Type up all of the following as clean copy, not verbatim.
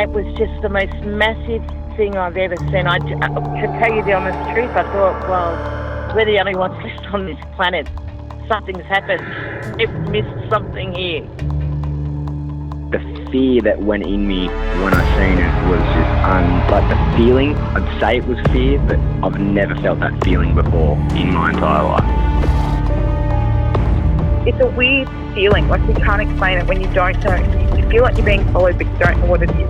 It was just the most massive thing I've ever seen. To tell you the honest truth, I thought, well, we're the only ones left on this planet. Something's happened. We've missed something here. The fear that went in me when I seen it was just like the feeling. I'd say it was fear, but I've never felt that feeling before in my entire life. It's a weird feeling, like you can't explain it when you don't know. You feel like you're being followed, but you don't know what it is.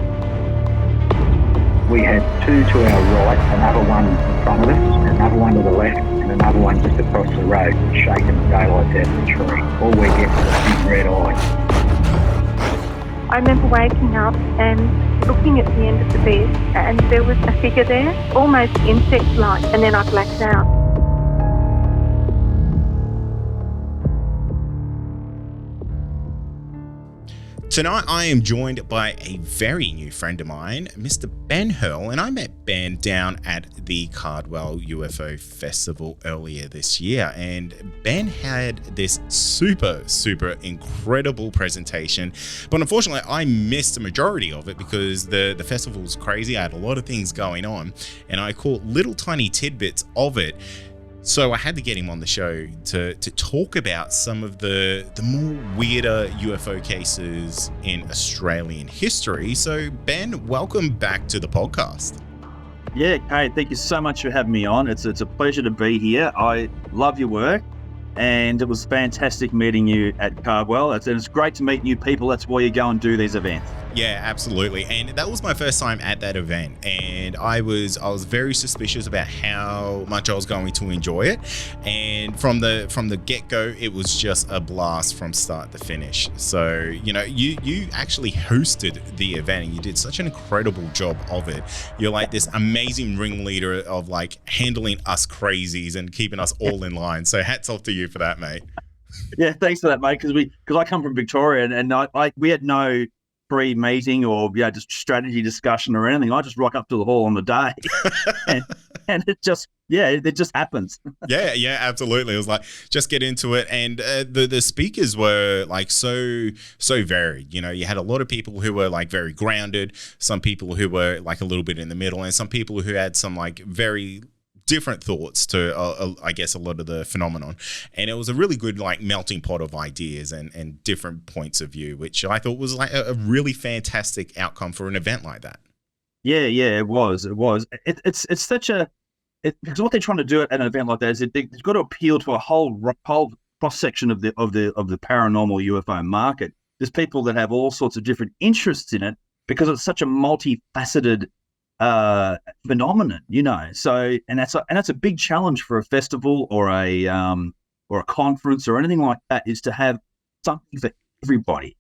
We had two to our right, another one in front of us, another one to the left, and another one just across the road, shaking the daylights out of the tree. All we get was a big red eye. I remember waking up and looking at the end of the bed, and there was a figure there, almost insect-like, and then I blacked out. Tonight I am joined by a very new friend of mine, Mr. Ben Hurle, and I met Ben down at the Cardwell UFO Festival earlier this year, and Ben had this super incredible presentation, but unfortunately I missed the majority of it because the festival was crazy. I had a lot of things going on, and I caught little tiny tidbits of it. So I had to get him on the show to talk about some of the more weirder UFO cases in Australian history. So Ben, welcome back to the podcast. Yeah, Kade, thank you so much for having me on. It's a pleasure to be here. I love your work, and it was fantastic meeting you at Cardwell. It's great to meet new people. That's why you go and do these events. Yeah, absolutely. And that was my first time at that event, and I was very suspicious about how much I was going to enjoy it. And from the get-go, it was just a blast from start to finish. So, you know, you actually hosted the event, and you did such an incredible job of it. You're like this amazing ringleader of like handling us crazies and keeping us all in line. So hats off to you for that, mate. Yeah, thanks for that, mate. Because I come from Victoria, and we had no pre-meeting or just strategy discussion or anything. I just rock up to the hall on the day, and it just happens. Yeah, absolutely. It was like, just get into it. And the speakers were like so varied. You know, you had a lot of people who were like very grounded, some people who were like a little bit in the middle, and some people who had some like very different thoughts to I guess a lot of the phenomenon. And it was a really good like melting pot of ideas and different points of view, which I thought was like a really fantastic outcome for an event like that. Yeah, it was. It's such a because what they're trying to do at an event like that is they've got to appeal to a whole cross section of the paranormal UFO market. There's people that have all sorts of different interests in it because it's such a multifaceted phenomenon, you know. So and that's a big challenge for a festival or a conference or anything like that, is to have something for everybody.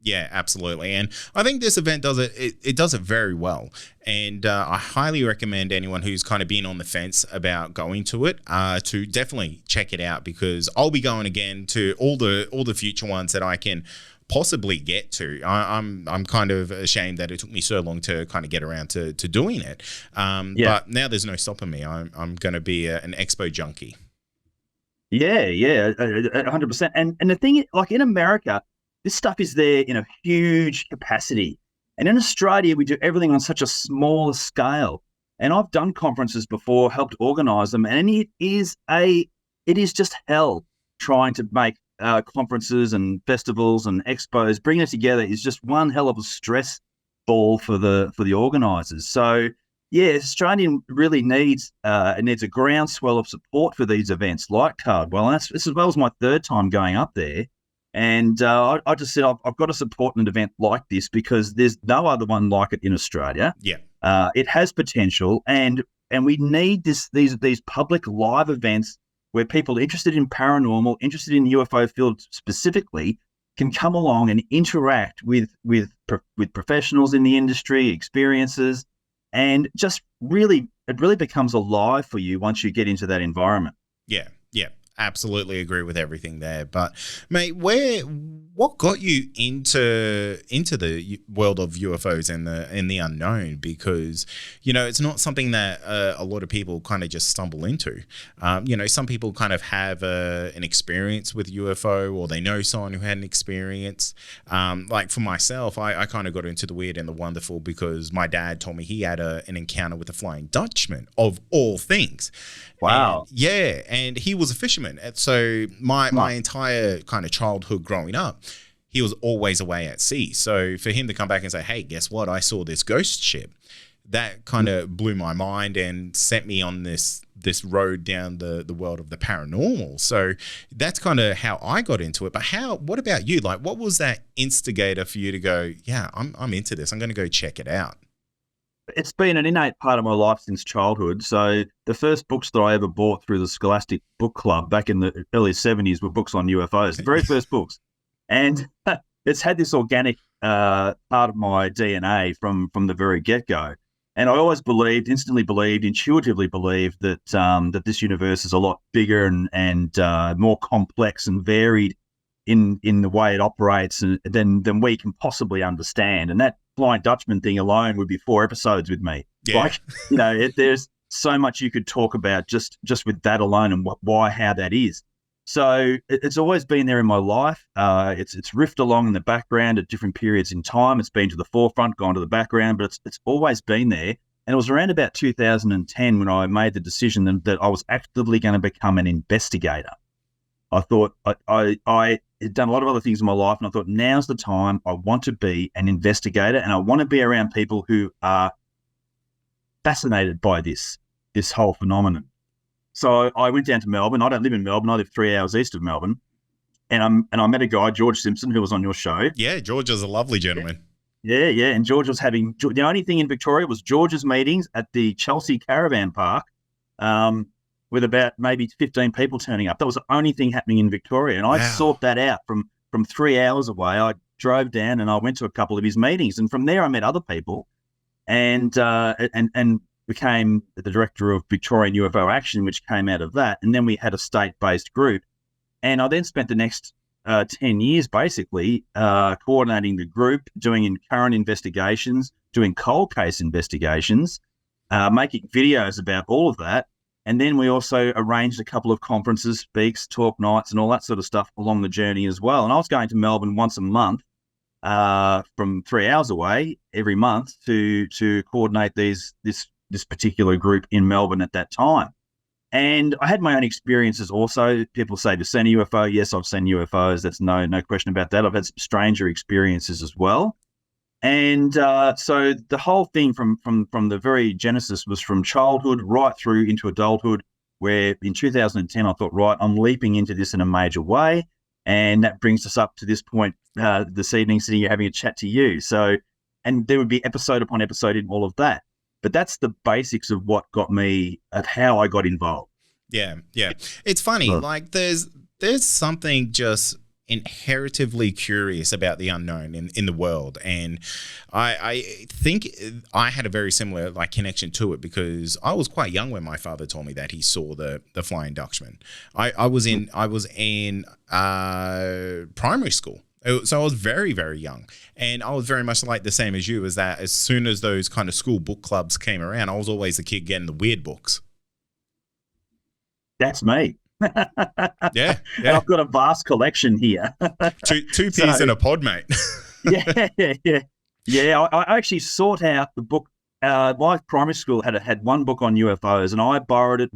Yeah, absolutely. And I think this event does it does it very well. And I highly recommend anyone who's kind of been on the fence about going to it to definitely check it out, because I'll be going again to all the future ones that I can possibly get to. I'm kind of ashamed that it took me so long to kind of get around to doing it. But now there's no stopping me. I'm going to be an expo junkie. Yeah, 100%. And the thing, like in America, this stuff is there in a huge capacity. And in Australia, we do everything on such a smaller scale. And I've done conferences before, helped organize them, and it is just hell trying to make conferences and festivals and expos. Bringing it together is just one hell of a stress ball for the organizers. So yeah, Australia really needs a groundswell of support for these events like Cardwell. And this as well as my third time going up there. And I just said I've got to support an event like this because there's no other one like it in Australia. Yeah, it has potential, and we need these public live events where people interested in paranormal, interested in the UFO field specifically, can come along and interact with professionals in the industry, experiences, and just it really becomes alive for you once you get into that environment. Yeah, absolutely agree with everything there. But mate, what got you into the world of UFOs and the unknown? Because it's not something that a lot of people kind of just stumble into. Some people kind of have an experience with UFO, or they know someone who had an experience. Like for myself, I kind of got into the weird and the wonderful because my dad told me he had an encounter with a Flying Dutchman, of all things. Wow. And he was a fisherman. And so my entire kind of childhood growing up, he was always away at sea. So for him to come back and say, hey, guess what? I saw this ghost ship. That kind of blew my mind and sent me on this road down the world of the paranormal. So that's kind of how I got into it. But what about you? Like, what was that instigator for you to go, yeah, I'm into this. I'm going to go check it out? It's been an innate part of my life since childhood. So the first books that I ever bought through the Scholastic Book Club back in the early 70s were books on UFOs, the very first books. And it's had this organic part of my DNA from the very get-go. And I always intuitively believed that that this universe is a lot bigger and more complex and varied in the way it operates than we can possibly understand. And that Flying Dutchman thing alone would be 4 episodes with me. Yeah. There's so much you could talk about just with that alone and how that is. So it's always been there in my life. It's riffed along in the background at different periods in time. It's been to the forefront, gone to the background, but it's always been there. And it was around about 2010 when I made the decision that I was actively going to become an investigator. I thought I had done a lot of other things in my life, and I thought now's the time. I want to be an investigator, and I want to be around people who are fascinated by this whole phenomenon. So I went down to Melbourne. I don't live in Melbourne. I live 3 hours east of Melbourne, and I met a guy, George Simpson, who was on your show. Yeah, George is a lovely gentleman. Yeah. And George was having the only thing in Victoria was George's meetings at the Chelsea Caravan Park. With about maybe 15 people turning up. That was the only thing happening in Victoria. And I sought that out from 3 hours away. I drove down and I went to a couple of his meetings. And from there I met other people and became the director of Victorian UFO Action, which came out of that. And then we had a state-based group. And I then spent the next 10 years basically coordinating the group, doing current investigations, doing cold case investigations, making videos about all of that. And then we also arranged a couple of conferences, speaks, talk nights, and all that sort of stuff along the journey as well. And I was going to Melbourne once a month from 3 hours away every month to coordinate this particular group in Melbourne at that time. And I had my own experiences also. People say, "Have you seen a UFO?" Yes, I've seen UFOs. That's no question about that. I've had some stranger experiences as well. And so the whole thing from the very genesis was from childhood right through into adulthood, where in 2010 I thought, right, I'm leaping into this in a major way. And that brings us up to this point this evening, sitting here having a chat to you. So, and there would be episode upon episode in all of that. But that's the basics of what got me at how I got involved. Yeah. It's funny, like there's something just inheritively curious about the unknown in the world, and I think I had a very similar connection to it because I was quite young when my father told me that he saw the Flying Dutchman. I was in primary school. So I was very, very young, and I was very much like the same as you, is that as soon as those kind of school book clubs came around, I was always the kid getting the weird books. That's me. Yeah. And I've got a vast collection here. two peas in a pod, mate. Yeah. I actually sought out the book. My primary school had one book on UFOs, and I borrowed it.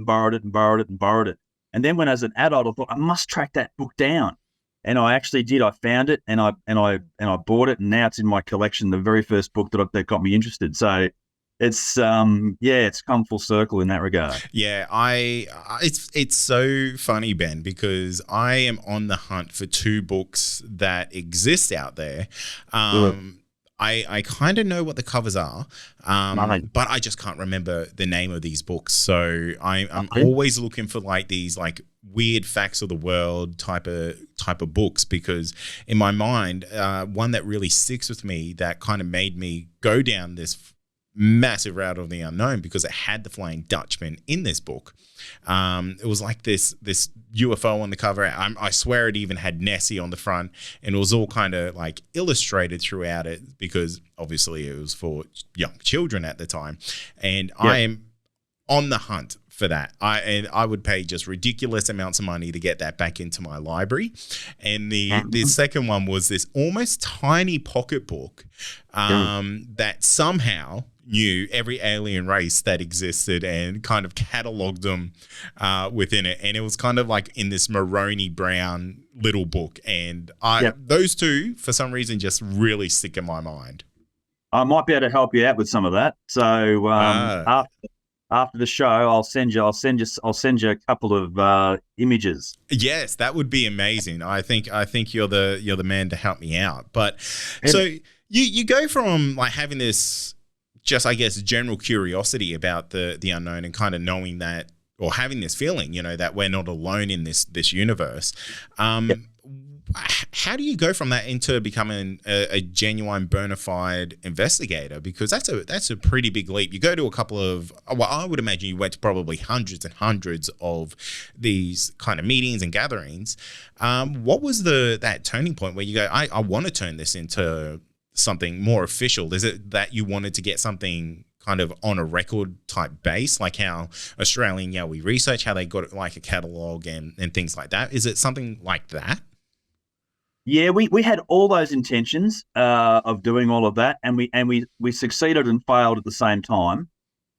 And then when I was an adult, I thought I must track that book down. And I actually did. I found it, and I bought it, and now it's in my collection. The very first book that got me interested. So it's it's come full circle in that regard. Yeah, it's so funny, Ben, because I am on the hunt for 2 books that exist out there. I kind of know what the covers are, but I just can't remember the name of these books. So I'm always looking for these weird facts of the world type of books, because in my mind, one that really sticks with me that kind of made me go down this massive route of the unknown because it had the Flying Dutchman in this book. It was like this UFO on the cover. I swear it even had Nessie on the front, and it was all kind of like illustrated throughout it because obviously it was for young children at the time. And I am on the hunt for that. I would pay just ridiculous amounts of money to get that back into my library. And the second one was this almost tiny pocketbook that somehow knew every alien race that existed and kind of cataloged them within it. And it was kind of like in this maroney brown little book. And those two, for some reason, just really stick in my mind. I might be able to help you out with some of that. So after the show, I'll send you a couple of images. Yes, that would be amazing. I think you're the man to help me out. But so you go from like having this just, I guess, general curiosity about the unknown and kind of knowing that, or having this feeling, that we're not alone in this universe. How do you go from that into becoming a genuine bona fide investigator? Because that's a pretty big leap. You go to a couple of, well, I would imagine you went to probably hundreds and hundreds of these kind of meetings and gatherings. What was that turning point where you go, I want to turn this into something more official? Is it that you wanted to get something kind of on a record type base, like how Australian Yowie Research, how they got like a catalog and things like that? Is it something like that? Yeah, we had all those intentions of doing all of that, and we succeeded and failed at the same time.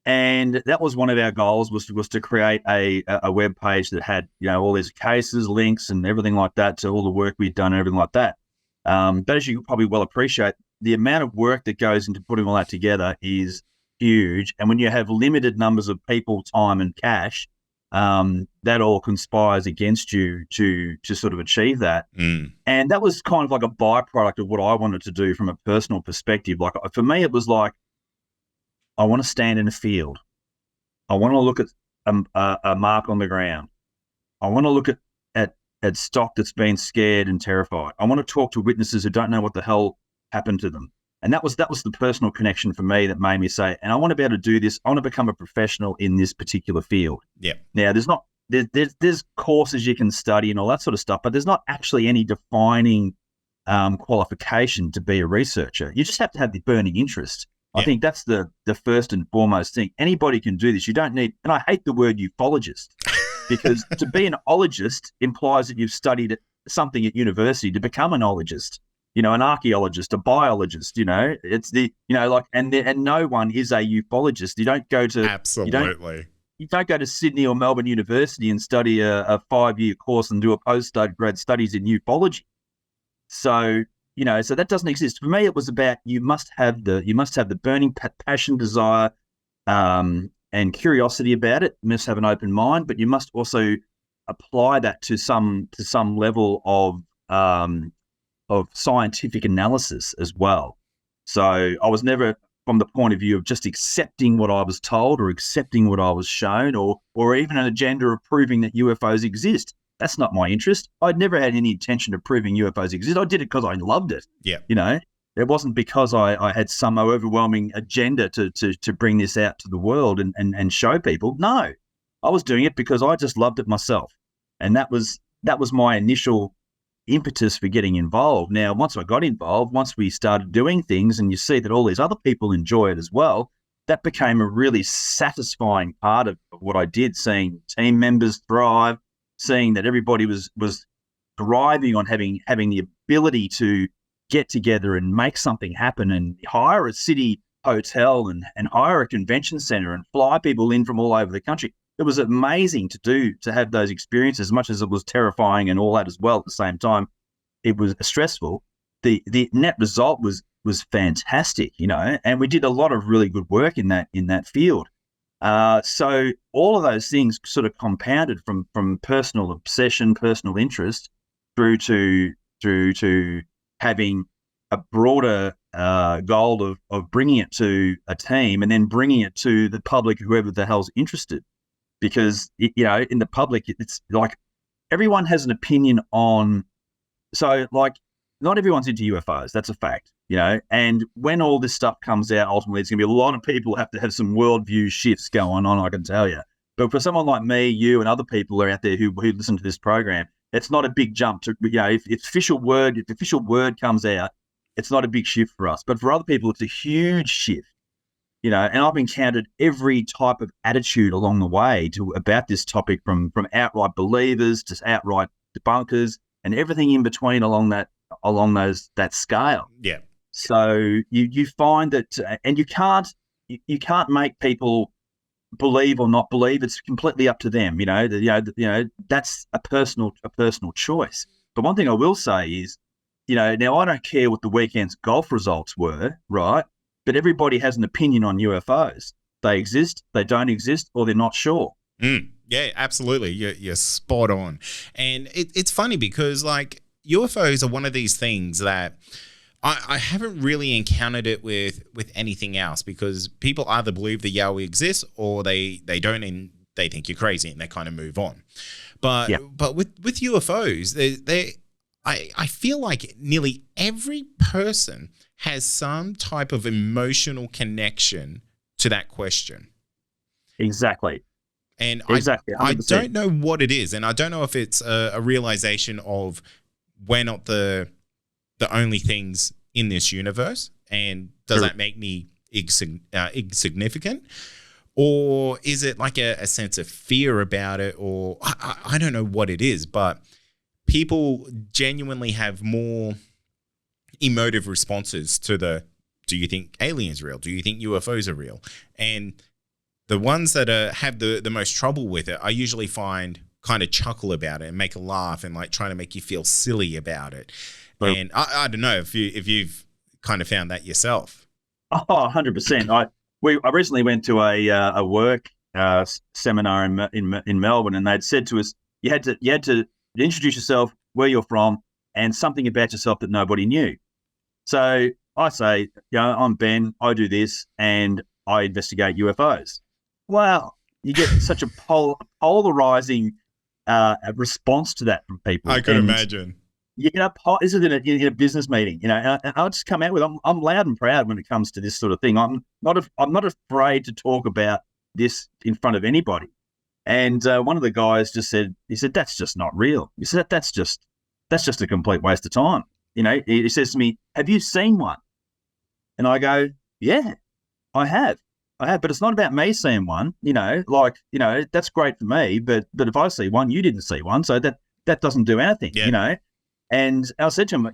And that was one of our goals, was to create a web page that had all these cases, links, and everything like that to all the work we'd done and everything like that. But as you probably well appreciate, the amount of work that goes into putting all that together is huge. And when you have limited numbers of people, time, and cash, that all conspires against you to sort of achieve that. And that was kind of like a byproduct of what I wanted to do from a personal perspective. Like, for me, it was like, I want to stand in a field. I want to look at a mark on the ground. I want to look at stock that's been scared and terrified. I want to talk to witnesses who don't know what the hell happened to them. And that was the personal connection for me that made me say, and I want to be able to do this. I want to become a professional in this particular field. Yeah. Now, there's courses you can study and all that sort of stuff, but there's not actually any defining qualification to be a researcher. You just have to have the burning interest. I think that's the first and foremost thing. Anybody can do this. You don't need, and I hate the word ufologist, because to be an ologist implies that you've studied something at university to become an ologist. An archaeologist, a biologist, it's and no one is a ufologist. You don't go to, absolutely. You don't go to Sydney or Melbourne University and study a 5-year course and do a postgrad studies in ufology. So, so that doesn't exist. For me, it was about, you must have the burning passion, desire, and curiosity about it. You must have an open mind, but you must also apply that to some level of scientific analysis as well. So I was never from the point of view of just accepting what I was told or accepting what I was shown, or even an agenda of proving that UFOs exist. That's not my interest. I'd never had any intention of proving UFOs exist. I did it because I loved it. Yeah. It wasn't because I had some overwhelming agenda to bring this out to the world and show people. No, I was doing it because I just loved it myself. And that was my initial impetus for getting involved. Now, once I got involved, once we started doing things and you see that all these other people enjoy it as well, that became a really satisfying part of what I did, seeing team members thrive, seeing that everybody was thriving on having the ability to get together and make something happen and hire a city hotel and hire a convention center and fly people in from all over the country. It was amazing to have those experiences, as much as it was terrifying and all that as well. At the same time, it was stressful. The net result was fantastic, and we did a lot of really good work in that field. So all of those things sort of compounded from personal obsession, personal interest, through to having a broader goal of bringing it to a team and then bringing it to the public, whoever the hell's interested. Because, in the public, it's like everyone has an opinion on. So, like, not everyone's into UFOs. That's a fact, and when all this stuff comes out, ultimately, it's going to be a lot of people who have to have some worldview shifts going on, I can tell you. But for someone like me, you, and other people are out there who listen to this program, it's not a big jump to, if the official word comes out, it's not a big shift for us. But for other people, it's a huge shift, and I've encountered every type of attitude along the way about this topic, from outright believers to outright debunkers and everything in between along that scale. Yeah. So you find that, and you can't make people believe or not believe. It's completely up to them. That's a personal choice. But one thing I will say is, now I don't care what the weekend's golf results were, right? But everybody has an opinion on UFOs. They exist, they don't exist, or they're not sure. Yeah, absolutely. You're spot on. And it's funny because, like, UFOs are one of these things that I haven't really encountered it with anything else, because people either believe the Yahweh exists or they don't, and they think you're crazy and they kind of move on. But with UFOs, I feel like nearly every person has some type of emotional connection to that question. Exactly. And exactly, I don't know what it is, and I don't know if it's a realization of we're not the only things in this universe, and does that make me insignificant? Or is it like a sense of fear about it? Or I don't know what it is, but people genuinely have more emotive responses to do you think aliens are real? Do you think UFOs are real? And the ones that have the most trouble with it, I usually find kind of chuckle about it and make a laugh and like trying to make you feel silly about it. Right. And I don't know if you've kind of found that yourself. Oh, 100%. I recently went to a work seminar in Melbourne, and they'd said to us, you had to introduce yourself, where you're from, and something about yourself that nobody knew. So I say, I'm Ben, I do this, and I investigate UFOs. Wow, you get such a polarizing response to that from people. I could imagine. This is in a business meeting, and I'll just come out with, I'm loud and proud when it comes to this sort of thing. I'm not afraid to talk about this in front of anybody. And one of the guys just said, that's just not real. He said, that's just a complete waste of time. He says to me, have you seen one? And I go, yeah, I have, but it's not about me seeing one, that's great for me. But if I see one, you didn't see one. So that doesn't do anything, And I said to him,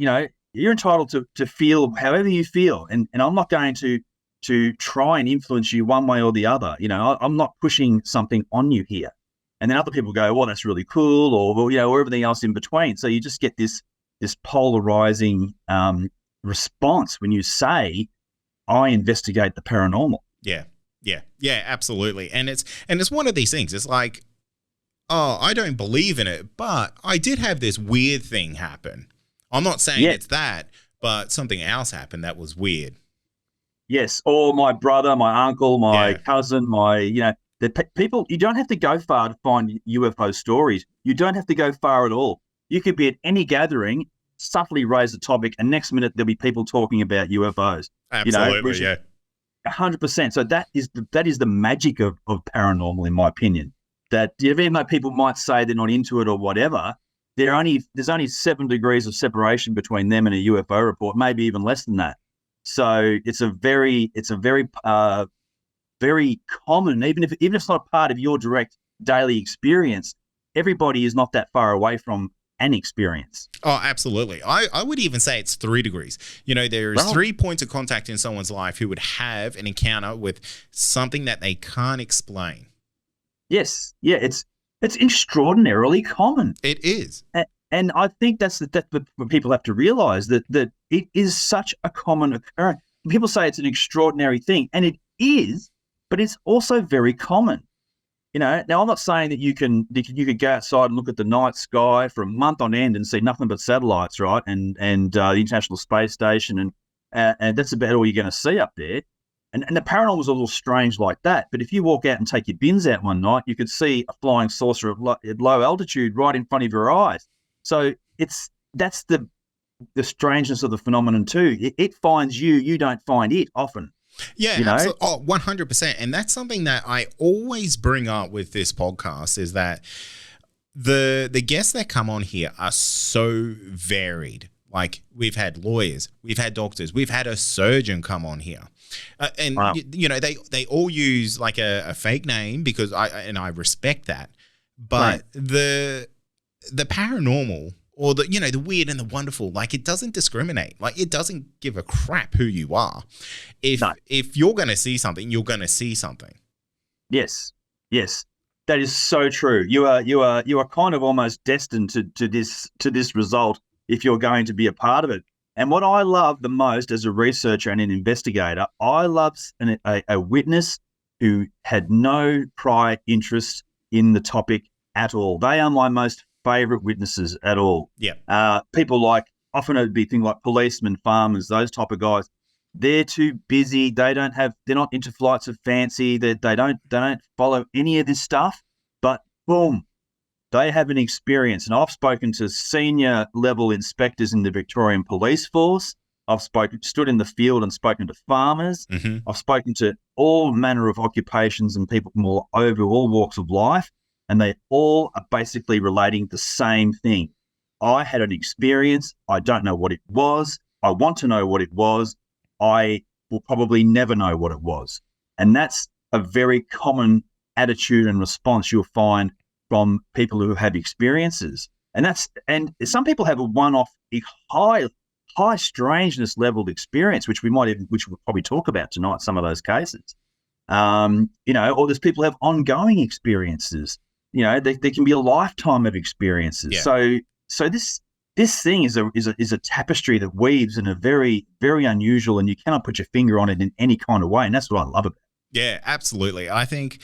you're entitled to feel however you feel. And I'm not going to try and influence you one way or the other. I'm not pushing something on you here. And then other people go, well, that's really cool, or everything else in between. So you just get this polarizing response when you say, I investigate the paranormal. Yeah, absolutely. And it's one of these things. It's like, oh, I don't believe in it, but I did have this weird thing happen. I'm not saying it's that, but something else happened that was weird. Yes, or my brother, my uncle, my cousin, the people. You don't have to go far to find UFO stories. You don't have to go far at all. You could be at any gathering, subtly raise the topic, and next minute there'll be people talking about UFOs. Absolutely, 100%. So that is the magic of paranormal, in my opinion. That even though people might say they're not into it or whatever, there's only 7 degrees of separation between them and a UFO report, maybe even less than that. So it's a very very common, even if it's not part of your direct daily experience, everybody is not that far away from an experience. Oh, absolutely. I would even say it's 3 degrees. There's 3 points of contact in someone's life who would have an encounter with something that they can't explain. Yes. Yeah, it's extraordinarily common. It is. And I think that's what people have to realize, that it is such a common occurrence. People say it's an extraordinary thing, and it is, but it's also very common. Now I'm not saying that you could go outside and look at the night sky for a month on end and see nothing but satellites, right? And the International Space Station, and that's about all you're going to see up there. And the paranormal is a little strange like that. But if you walk out and take your bins out one night, you could see a flying saucer at low altitude right in front of your eyes. So that's the the strangeness of the phenomenon too. It finds you. You don't find it often. Yeah, you know? absolutely. Oh, 100%. And that's something that I always bring up with this podcast is that the guests that come on here are so varied. Like we've had lawyers, we've had doctors, we've had a surgeon come on here. And wow. you know, they all use like a fake name because I respect that. But right. the paranormal or the, you know, the weird and the wonderful, like it doesn't discriminate. Like it doesn't give a crap who you are. If you're going to see something, you're going to see something. Yes. Yes. That is so true. You are kind of almost destined to this result if you're going to be a part of it. And what I love the most as a researcher and an investigator, I love a witness who had no prior interest in the topic at all. They are my most favorite witnesses at all. Yeah. People like, often it'd be things like policemen, farmers, those type of guys. They're too busy. They're not into flights of fancy. They don't follow any of this stuff. But boom, they have an experience. And I've spoken to senior level inspectors in the Victorian Police Force. I've stood in the field and spoken to farmers. Mm-hmm. I've spoken to all manner of occupations and people from all walks of life. And they all are basically relating the same thing. I had an experience. I don't know what it was. I want to know what it was. I will probably never know what it was. And that's a very common attitude and response you'll find from people who have experiences. And some people have a one-off high strangeness level experience, which we'll probably talk about tonight, some of those cases. Or there's people who have ongoing experiences. You know, there can be a lifetime of experiences. Yeah. So this thing is a tapestry that weaves in a very, very unusual, and you cannot put your finger on it in any kind of way. And that's what I love about it. Yeah, absolutely. I think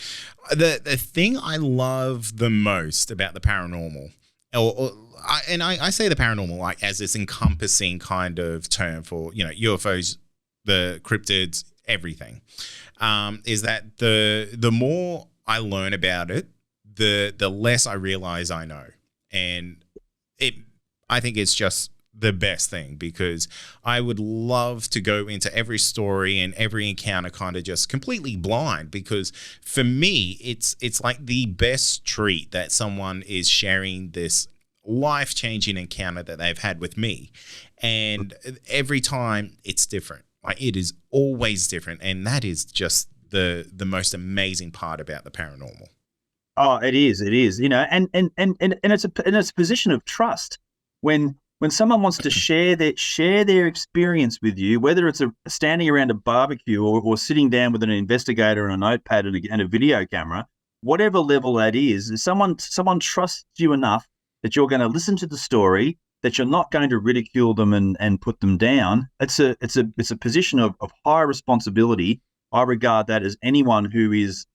the thing I love the most about the paranormal, I say the paranormal like as this encompassing kind of term for, you know, UFOs, the cryptids, everything, is that the more I learn about it, the less I realize I know. And I think it's just the best thing because I would love to go into every story and every encounter kind of just completely blind, because for me, it's like the best treat that someone is sharing this life-changing encounter that they've had with me. And every time it's different. Like it is always different. And that is just the most amazing part about the paranormal. Oh, it is, you know, and it's a position of trust when someone wants to share their experience with you, whether it's standing around a barbecue or sitting down with an investigator and a notepad and a video camera, whatever level that is, someone trusts you enough that you're going to listen to the story, that you're not going to ridicule them and put them down. It's a position of high responsibility. I regard that as anyone who is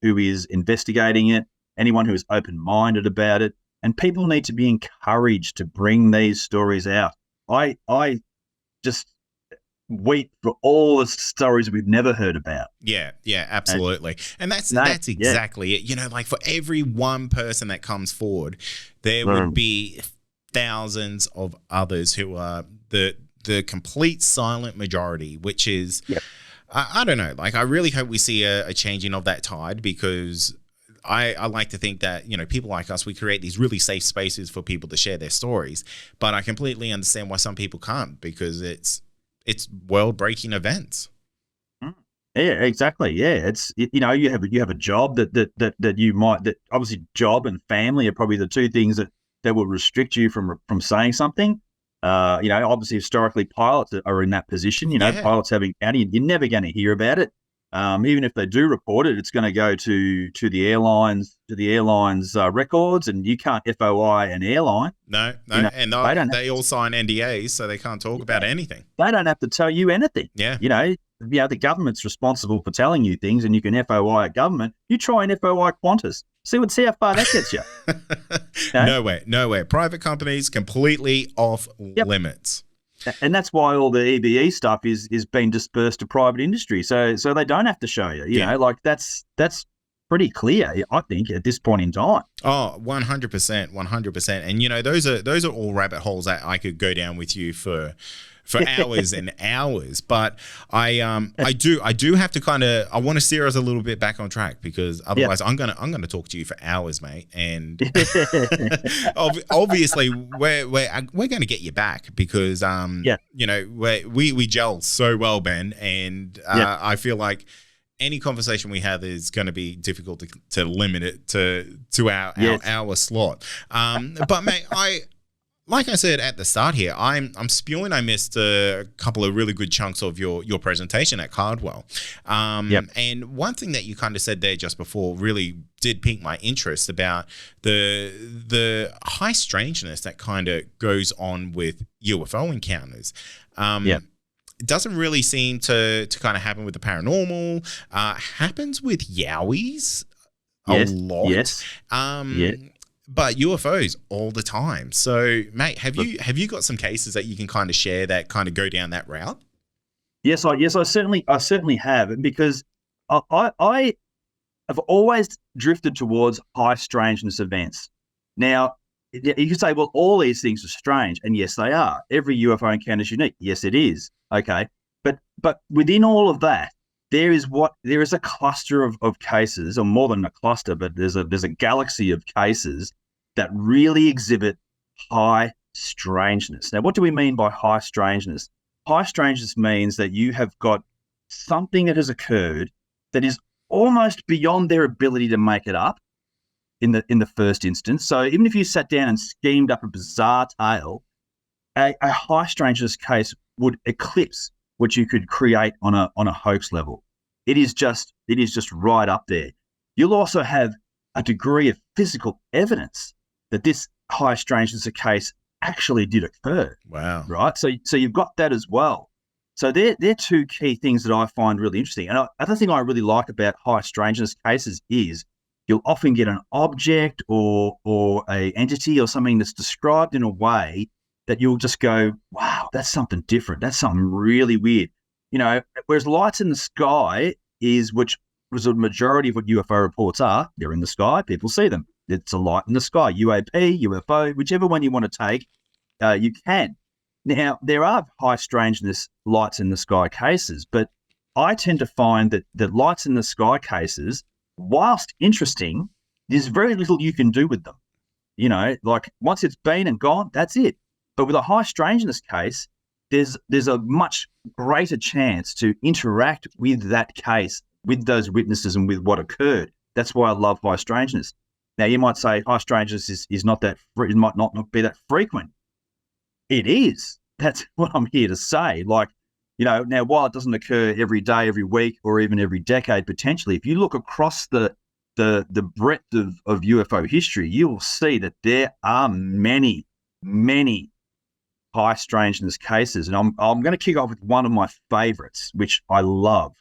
investigating it, anyone who is open-minded about it, and people need to be encouraged to bring these stories out. I just weep for all the stories we've never heard about. Yeah, absolutely. And that's exactly it. You know, like for every one person that comes forward, there would be thousands of others who are the complete silent majority, which is, I don't know, like I really hope we see a changing of that tide, because I like to think that, you know, people like us, we create these really safe spaces for people to share their stories. But I completely understand why some people can't, because it's world-breaking events. Yeah, exactly. Yeah, you know, you have a job that obviously job and family are probably the two things that will restrict you from saying something. You know, obviously historically pilots are in that position. You know, pilots having you're never going to hear about it. Even if they do report it, it's going to go to the airlines records, and you can't FOI an airline. No, you know, and they all sign NDAs, so they can't talk about anything. They don't have to tell you anything. Yeah, you know, the government's responsible for telling you things, and you can FOI a government. You try and FOI Qantas, see how far that gets you. Nowhere. Private companies completely off limits. And that's why all the EBE stuff is being dispersed to private industry, so they don't have to show you. You know, like that's pretty clear, I think, at this point in time. Oh, 100%, 100%. And, you know, those are all rabbit holes that I could go down with you for hours and hours. But I do have to I want to steer us a little bit back on track, because otherwise I'm gonna talk to you for hours, mate. And obviously we're gonna get you back, because you know, we gel so well, Ben, and I feel like any conversation we have is going to be difficult to limit it to our hour slot. But mate, like I said at the start here, I'm spewing I missed a couple of really good chunks of your presentation at Cardwell. And one thing that you kind of said there just before really did pique my interest about the high strangeness that kind of goes on with UFO encounters. It doesn't really seem to kind of happen with the paranormal. Happens with Yowies a lot. Yes. But UFOs all the time. So, mate, have you got some cases that you can kind of share that kind of go down that route? Yes, I certainly have, because I have always drifted towards high strangeness events. Now, you could say, well, all these things are strange, and yes, they are. Every UFO encounter is unique. Yes, it is. Okay, but within all of that, there is a cluster of cases, or more than a cluster, but there's a galaxy of cases that really exhibit high strangeness. Now, what do we mean by high strangeness? High strangeness means that you have got something that has occurred that is almost beyond their ability to make it up in the first instance. So even if you sat down and schemed up a bizarre tale, a high strangeness case would eclipse what you could create on a hoax level. It is just right up there. You'll also have a degree of physical evidence that this high strangeness case actually did occur. Wow. Right? So you've got that as well. So they're two key things that I find really interesting. And another thing I really like about high strangeness cases is you'll often get an object or a entity or something that's described in a way that you'll just go, wow, that's something different. That's something really weird. You know, whereas lights in the sky which was a majority of what UFO reports are, they're in the sky, people see them. It's a light in the sky, UAP, UFO, whichever one you want to take, you can. Now, there are high strangeness lights in the sky cases, but I tend to find that lights in the sky cases, whilst interesting, there's very little you can do with them. You know, like once it's been and gone, that's it. But with a high strangeness case, there's a much greater chance to interact with that case, with those witnesses and with what occurred. That's why I love high strangeness. Now, you might say high strangeness is not that, it might not be that frequent. It is. That's what I'm here to say. Like, you know, now while it doesn't occur every day, every week, or even every decade, potentially, if you look across the breadth of UFO history, you will see that there are many, many high strangeness cases. And I'm going to kick off with one of my favorites, which I love.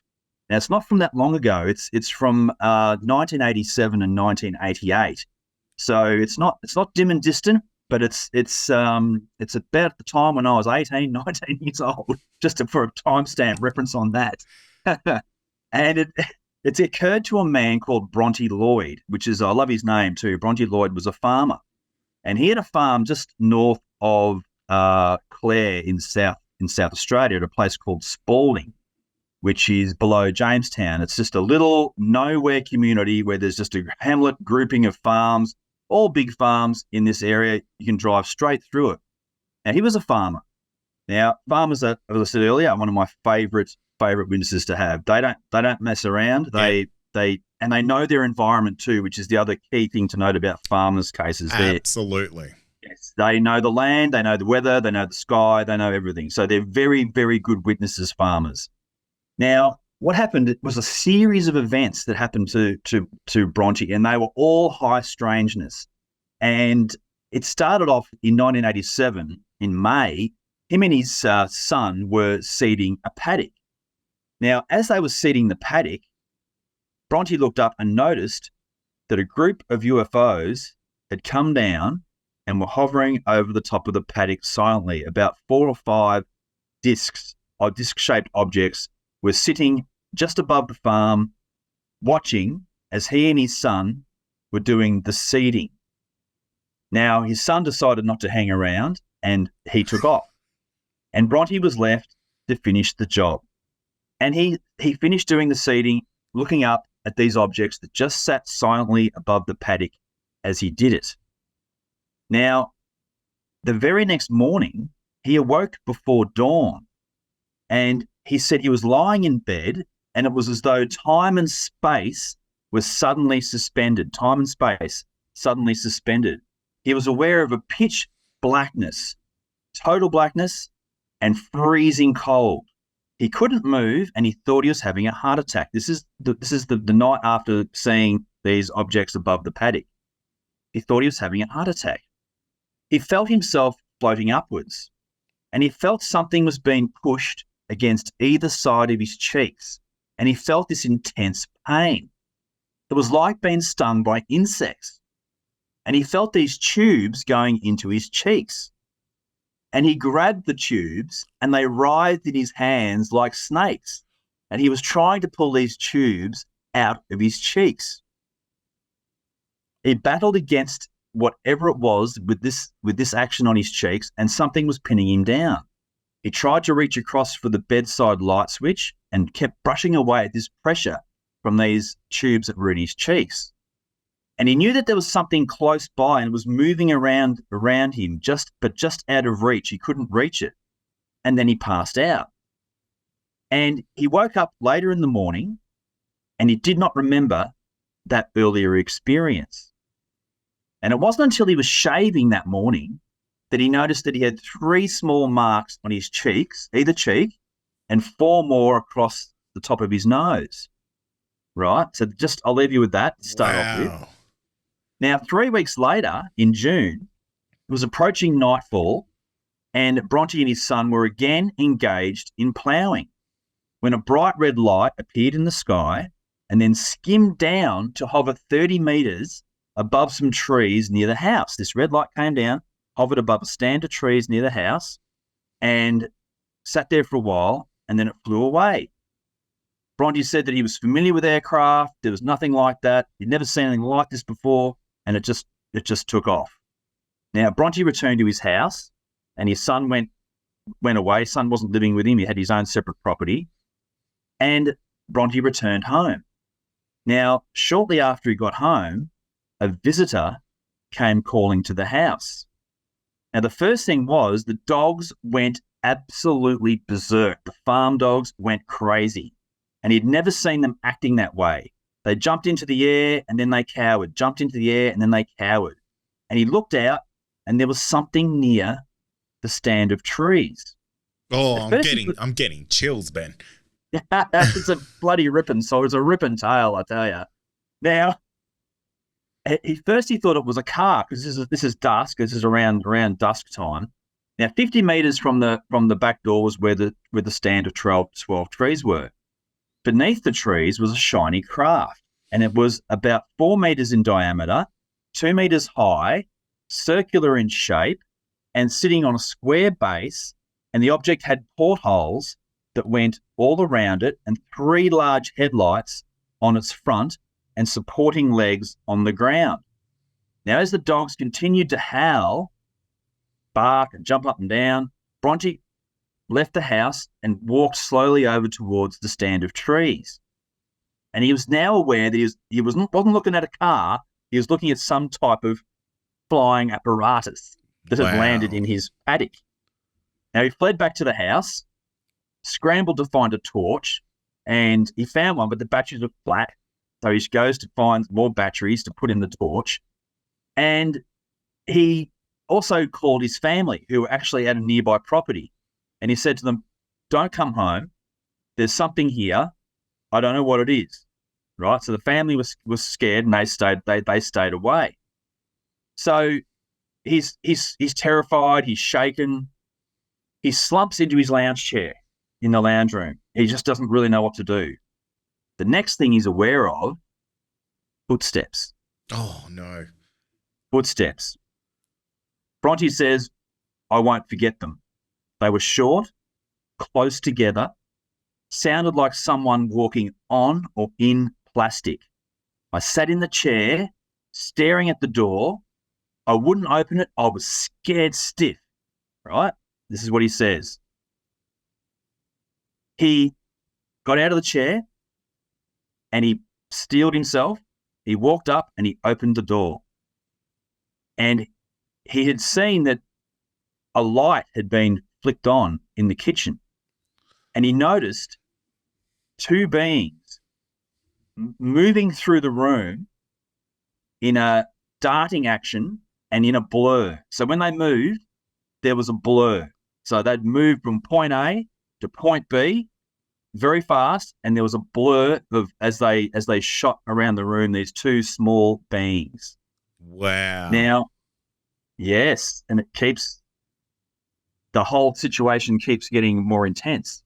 Now, it's not from that long ago. It's from 1987 and 1988. So it's not dim and distant, but it's about the time when I was 18, 19 years old, just for a timestamp reference on that. And it occurred to a man called Bronte Lloyd, which is, I love his name too. Bronte Lloyd was a farmer, and he had a farm just north of Clare in South Australia at a place called Spalding, which is below Jamestown. It's just a little nowhere community where there's just a hamlet grouping of farms, all big farms in this area. You can drive straight through it. Now, he was a farmer. Now, farmers are, as I said earlier, one of my favorite witnesses to have. They don't mess around. They know their environment too, which is the other key thing to note about farmers' cases. Absolutely. Yes, they know the land, they know the weather, they know the sky, they know everything. So they're very, very good witnesses, farmers. Now, what happened was a series of events that happened to Bronte, and they were all high strangeness. And it started off in 1987, in May. Him and his son were seeding a paddock. Now, as they were seeding the paddock, Bronte looked up and noticed that a group of UFOs had come down and were hovering over the top of the paddock silently. About 4 or 5 discs or disc-shaped objects were sitting just above the farm, watching as he and his son were doing the seeding. Now, his son decided not to hang around and he took off. And Bronte was left to finish the job. And he finished doing the seeding, looking up at these objects that just sat silently above the paddock as he did it. Now, the very next morning, he awoke before dawn, and he said he was lying in bed and it was as though time and space was suddenly suspended. Time and space suddenly suspended. He was aware of a pitch blackness, total blackness, and freezing cold. He couldn't move, and he thought he was having a heart attack. This is the night after seeing these objects above the paddock. He thought he was having a heart attack. He felt himself floating upwards, and he felt something was being pushed against either side of his cheeks, and he felt this intense pain. It was like being stung by insects, and he felt these tubes going into his cheeks. And he grabbed the tubes and they writhed in his hands like snakes. And he was trying to pull these tubes out of his cheeks. He battled against whatever it was with this action on his cheeks, and something was pinning him down. He tried to reach across for the bedside light switch and kept brushing away at this pressure from these tubes that were in his cheeks. And he knew that there was something close by and it was moving around him, just out of reach. He couldn't reach it. And then he passed out. And he woke up later in the morning and he did not remember that earlier experience. And it wasn't until he was shaving that morning that he noticed that he had 3 small marks on his cheeks, either cheek, and 4 more across the top of his nose. Right? So I'll leave you with that to start off with. Now, 3 weeks later, in June, it was approaching nightfall, and Bronte and his son were again engaged in ploughing when a bright red light appeared in the sky and then skimmed down to hover 30 metres above some trees near the house. This red light came down, hovered above a stand of trees near the house, and sat there for a while, and then it flew away. Bronte said that he was familiar with aircraft. There was nothing like that. He'd never seen anything like this before. And it just took off. Now, Bronte returned to his house and his son went away. His son wasn't living with him. He had his own separate property. And Bronte returned home. Now, shortly after he got home, a visitor came calling to the house. Now, the first thing was the dogs went absolutely berserk. The farm dogs went crazy. And he'd never seen them acting that way. They jumped into the air and then they cowered, jumped into the air and then they cowered. And he looked out and there was something near the stand of trees. Oh, I'm getting chills, Ben. It's a bloody ripping, so it's a ripping tale, I tell you. Now, at first he thought it was a car because this is dusk. This is around dusk time. Now, 50 metres from the back door was where the stand of 12 trees were. Beneath the trees was a shiny craft, and it was about 4 metres in diameter, 2 metres high, circular in shape, and sitting on a square base, and the object had portholes that went all around it and 3 large headlights on its front and supporting legs on the ground. Now, as the dogs continued to howl, bark and jump up and down, Bronte left the house and walked slowly over towards the stand of trees. And he was now aware that he wasn't looking at a car, he was looking at some type of flying apparatus that had landed in his paddock. Now, he fled back to the house, scrambled to find a torch, and he found one, but the batteries were flat. So he goes to find more batteries to put in the torch. And he also called his family, who were actually at a nearby property. And he said to them, "Don't come home. There's something here. I don't know what it is." Right? So the family was scared and they stayed away. So he's terrified, he's shaken. He slumps into his lounge chair in the lounge room. He just doesn't really know what to do. The next thing he's aware of, footsteps. Oh, no. Footsteps. Bronte says, "I won't forget them. They were short, close together, sounded like someone walking on or in plastic. I sat in the chair, staring at the door. I wouldn't open it. I was scared stiff, right? This is what he says. He got out of the chair and he steeled himself. He walked up and he opened the door. And he had seen that a light had been flicked on in the kitchen. And he noticed two beings moving through the room in a darting action and in a blur. So when they moved, there was a blur. So they'd moved from point A to point B very fast, and there was a blur of as they shot around the room, these two small beings. Wow. Now, yes, and the whole situation keeps getting more intense.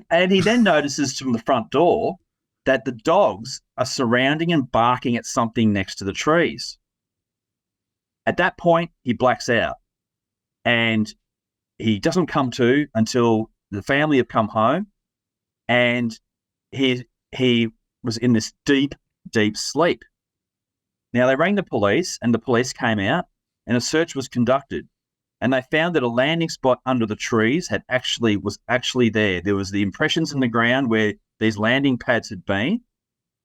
And he then notices from the front door that the dogs are surrounding and barking at something next to the trees. At that point, he blacks out and he doesn't come to until the family have come home, and he was in this deep, deep sleep. Now, they rang the police and the police came out and a search was conducted. And they found that a landing spot under the trees was actually there. There was the impressions in the ground where these landing pads had been,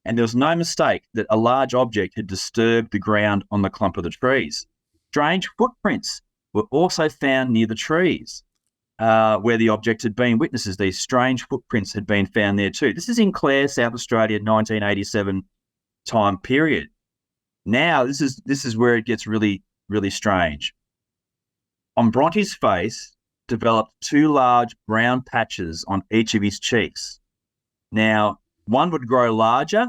and there was no mistake that a large object had disturbed the ground on the clump of the trees. Strange footprints were also found near the trees where the object had been. Witnesses, these strange footprints had been found there too. This is in Clare, South Australia, 1987 time period. Now, this is where it gets really, really strange. On Bronte's face developed two large brown patches on each of his cheeks. Now, one would grow larger,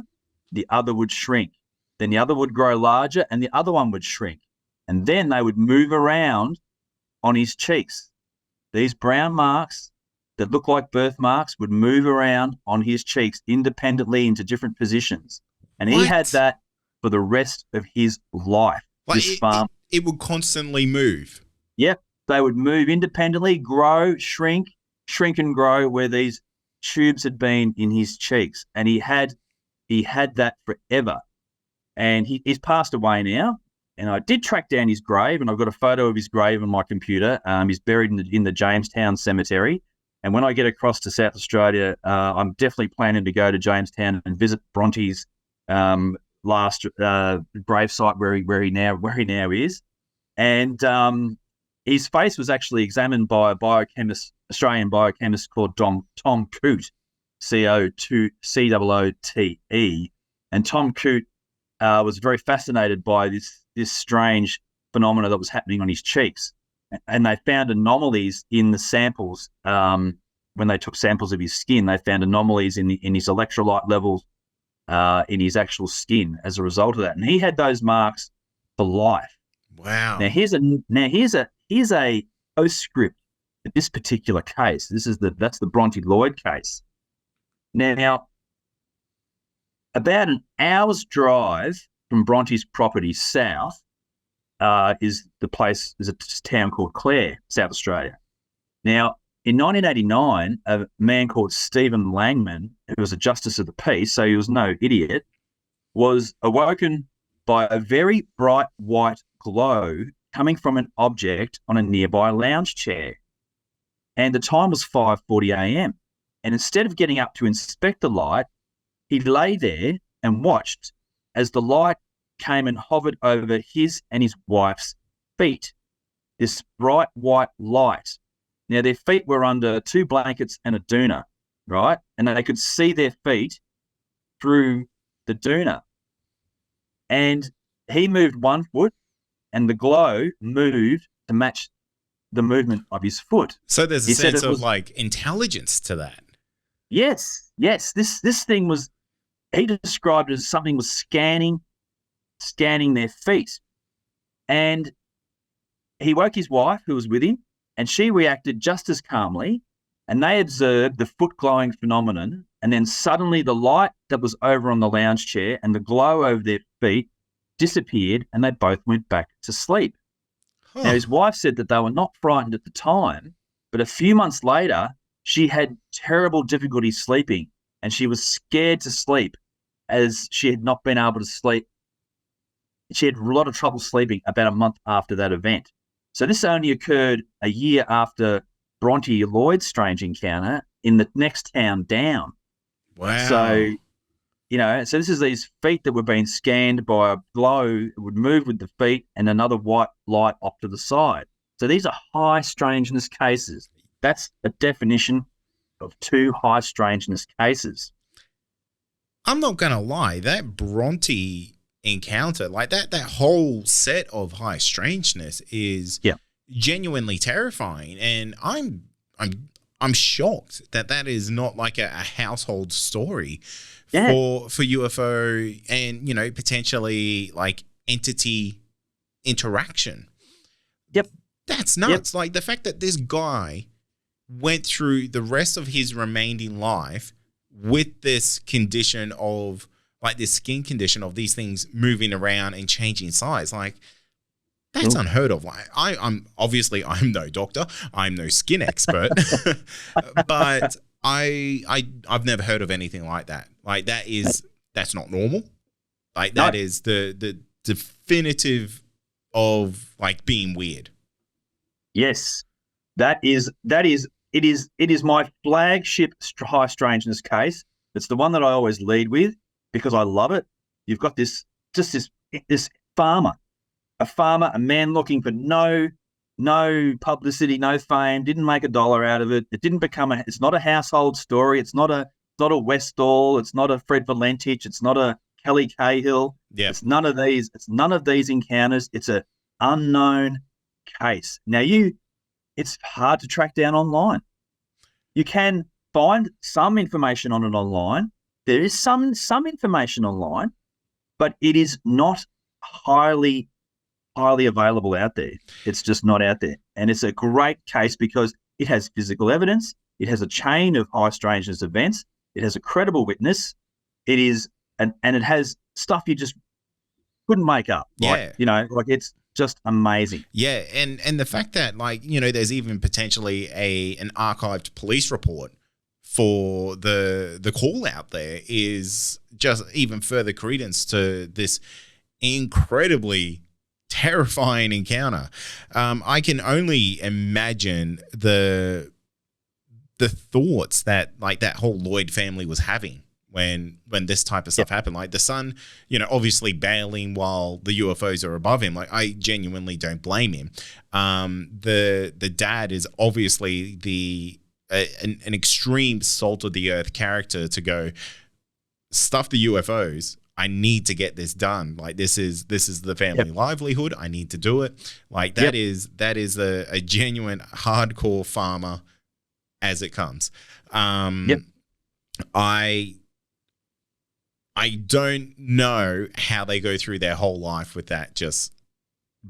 the other would shrink. Then the other would grow larger and the other one would shrink. And then they would move around on his cheeks. These brown marks that look like birthmarks would move around on his cheeks independently into different positions. And he had that for the rest of his life. Like it would constantly move. Yep, they would move independently, grow, shrink and grow where these tubes had been in his cheeks. And he had that forever. And he's passed away now. And I did track down his grave, and I've got a photo of his grave on my computer. He's buried in the Jamestown Cemetery. And when I get across to South Australia, I'm definitely planning to go to Jamestown and visit Bronte's last grave site where he now is. And his face was actually examined by a Australian biochemist called Tom Coote, Coote. And Tom Coote was very fascinated by this strange phenomena that was happening on his cheeks. And they found anomalies in the samples. When they took samples of his skin, they found anomalies in his electrolyte levels in his actual skin as a result of that. And he had those marks for life. Wow. Now here's a postscript to this particular case. That's the Bronte Lloyd case. Now, about an hour's drive from Bronte's property south is a town called Clare, South Australia. Now, in 1989, a man called Stephen Langman, who was a justice of the peace, so he was no idiot, was awoken by a very bright white glow coming from an object on a nearby lounge chair. And the time was 5:40 a.m. And instead of getting up to inspect the light, he lay there and watched as the light came and hovered over his and his wife's feet. This bright white light. Now, their feet were under two blankets and a doona, right? And they could see their feet through the doona. And he moved one foot and the glow moved to match the movement of his foot. So there's a sense of like intelligence to that. Yes. This thing was, he described it as something was scanning their feet. And he woke his wife, who was with him, and she reacted just as calmly, and they observed the foot glowing phenomenon, and then suddenly the light that was over on the lounge chair and the glow over their feet disappeared, and they both went back to sleep. Huh. Now, his wife said that they were not frightened at the time, but a few months later, she had terrible difficulty sleeping, and she was scared to sleep. as she had not been able to sleep. She had a lot of trouble sleeping about a month after that event. So this only occurred a year after Bronte Lloyd's strange encounter in the next town down. Wow. So, so this is these feet that were being scanned by a glow. It would move with the feet and another white light off to the side. So these are high strangeness cases. That's a definition of 2 high strangeness cases. I'm not going to lie, that Bronte encounter, like that whole set of high strangeness is genuinely terrifying. And I'm shocked that is not like a household story for UFO and, potentially like entity interaction. Yep. That's nuts. Like the fact that this guy went through the rest of his remaining life with this condition of like this skin condition of these things moving around and changing size. Like that's unheard of. Like I'm no doctor. I'm no skin expert, but I've never heard of anything like that. Like that's not normal. Like that is the definitive of like being weird. Yes, it is my flagship high strangeness case. It's the one that I always lead with because I love it. You've got this farmer, a man looking for no publicity, no fame, didn't make a dollar out of it. It didn't become it's not a household story. It's not a Westall. It's not a Fred Valentich. It's not a Kelly Cahill. Yeah. It's none of these. It's none of these encounters. It's an unknown case. Now it's hard to track down online. You can find some information on it online. There is some information online, but it is not highly available out there. It's just not out there. And it's a great case because it has physical evidence. It has a chain of high strangeness events. It has a credible witness. It is, and it has stuff you just couldn't make up. Yeah. Like it's just amazing. Yeah. And the fact that there's even potentially an archived police report for the call out there is just even further credence to this incredibly terrifying encounter. I can only imagine the thoughts that like that whole Lloyd family was having when this type of stuff happened. Like the son, obviously bailing while the UFOs are above him. Like I genuinely don't blame him. The dad is obviously an extreme salt of the earth character to go stuff the UFOs. I need to get this done. Like this is the family livelihood. I need to do it. Like that is a genuine hardcore farmer as it comes. I don't know how they go through their whole life with that just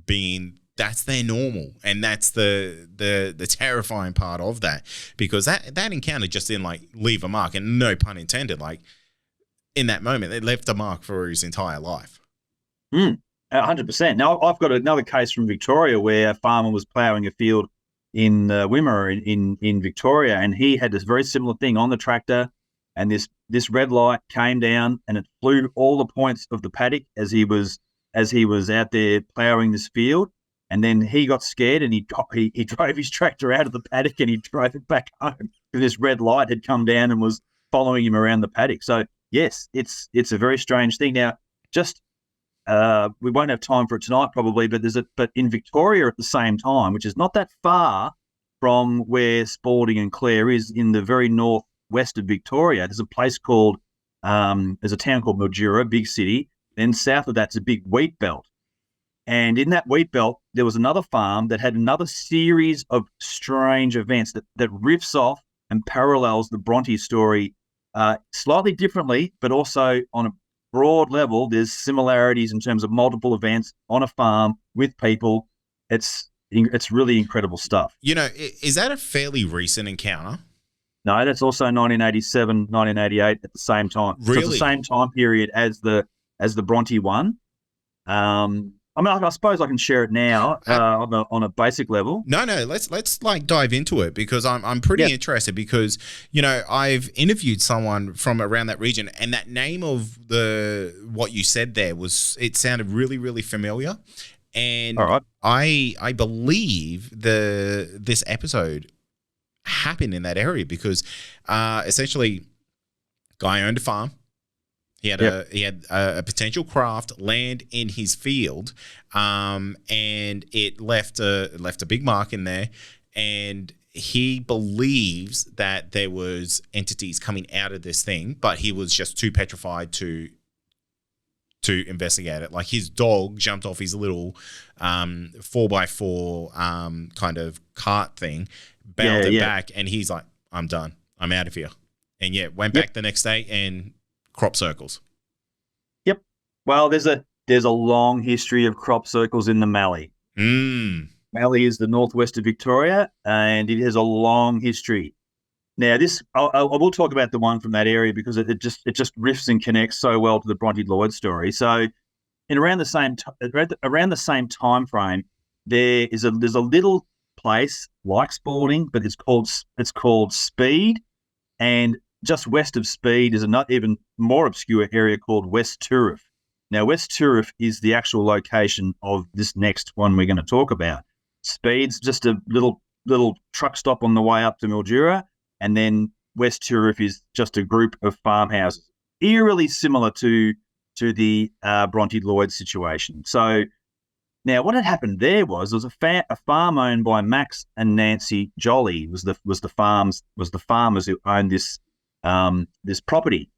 being that's their normal, and that's the terrifying part of that, because that encounter just didn't like leave a mark, and no pun intended. Like in that moment, it left a mark for his entire life. 100%. Now I've got another case from Victoria where a farmer was ploughing a field in Wimmera in Victoria, and he had this very similar thing on the tractor, and this red light came down and it flew all the points of the paddock as he was out there ploughing this field. And then he got scared and he drove his tractor out of the paddock and he drove it back home because this red light had come down and was following him around the paddock. So yes, it's a very strange thing. Now, just we won't have time for it tonight probably, but but in Victoria at the same time, which is not that far from where Spalding and Clare is, in the very northwest of Victoria, there's a place called there's a town called Mildura, big city. Then south of that's a big wheat belt. And in that wheat belt, there was another farm that had another series of strange events that riffs off and parallels the Bronte story slightly differently, but also on a broad level. There's similarities in terms of multiple events on a farm with people. It's really incredible stuff. Is that a fairly recent encounter? No, that's also 1987, 1988 at the same time. Really? So it's the same time period as the Bronte one. I mean, I suppose I can share it now on a basic level. No, let's like dive into it because I'm pretty interested because, you know, I've interviewed someone from around that region and that name of what you said there it sounded really, really familiar. And all right. I believe this episode happened in that area because essentially guy owned a farm. He had a potential craft land in his field, and it left a big mark in there. And he believes that there was entities coming out of this thing, but he was just too petrified to investigate it. Like his dog jumped off his little 4x4 kind of cart thing, bailed it back, and he's like, "I'm done. I'm out of here." And went back the next day and crop circles. Yep. Well, there's a long history of crop circles in the Mallee. Mallee is the northwest of Victoria, and it has a long history. Now, I will talk about the one from that area because it just riffs and connects so well to the Bronte Lloyd story. So, in around the same time frame, there's a little place like Spalding, but it's called Speed, and just west of Speed is a not even more obscure area called West Turriff. Now, West Turriff is the actual location of this next one we're going to talk about. Speed's just a little truck stop on the way up to Mildura, and then West Turriff is just a group of farmhouses, eerily similar to the Bronte Lloyd situation. So now, what had happened there was a farm owned by Max and Nancy Jolly was the farmers who owned this property,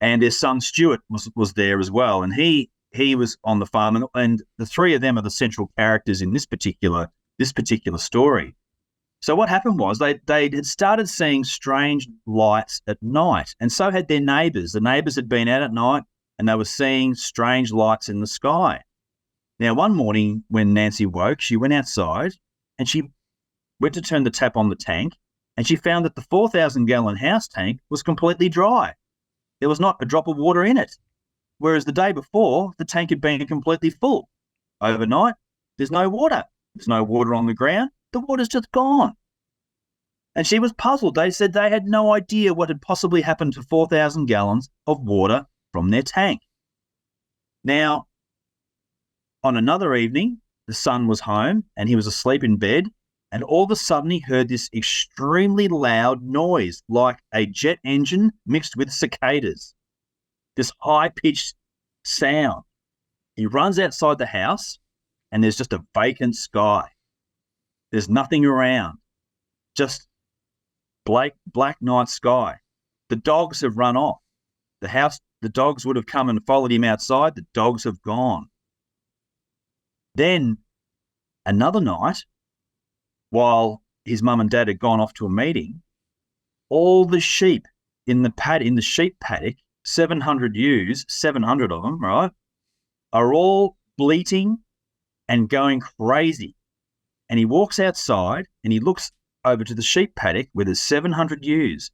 and their son Stuart was there as well, and he was on the farm, and the three of them are the central characters in this particular story. So what happened was they had started seeing strange lights at night, and so had their neighbours. The neighbours had been out at night, and they were seeing strange lights in the sky. Now, one morning when Nancy woke, she went outside and she went to turn the tap on the tank, and she found that the 4,000-gallon house tank was completely dry. There was not a drop of water in it, whereas the day before, the tank had been completely full. Overnight, there's no water. There's no water on the ground. The water's just gone. And she was puzzled. They said they had no idea what had possibly happened to 4,000 gallons of water from their tank. Now, on another evening, the son was home and he was asleep in bed, and all of a sudden he heard this extremely loud noise like a jet engine mixed with cicadas, this high-pitched sound. He runs outside the house and there's just a vacant sky. There's nothing around, just black night sky. The dogs have run off. The dogs would have come and followed him outside. The dogs have gone. Then another night, while his mum and dad had gone off to a meeting, all the sheep in the sheep paddock, 700 ewes, 700 of them, right, are all bleating and going crazy. And he walks outside and he looks over to the sheep paddock where there's 700 ewes.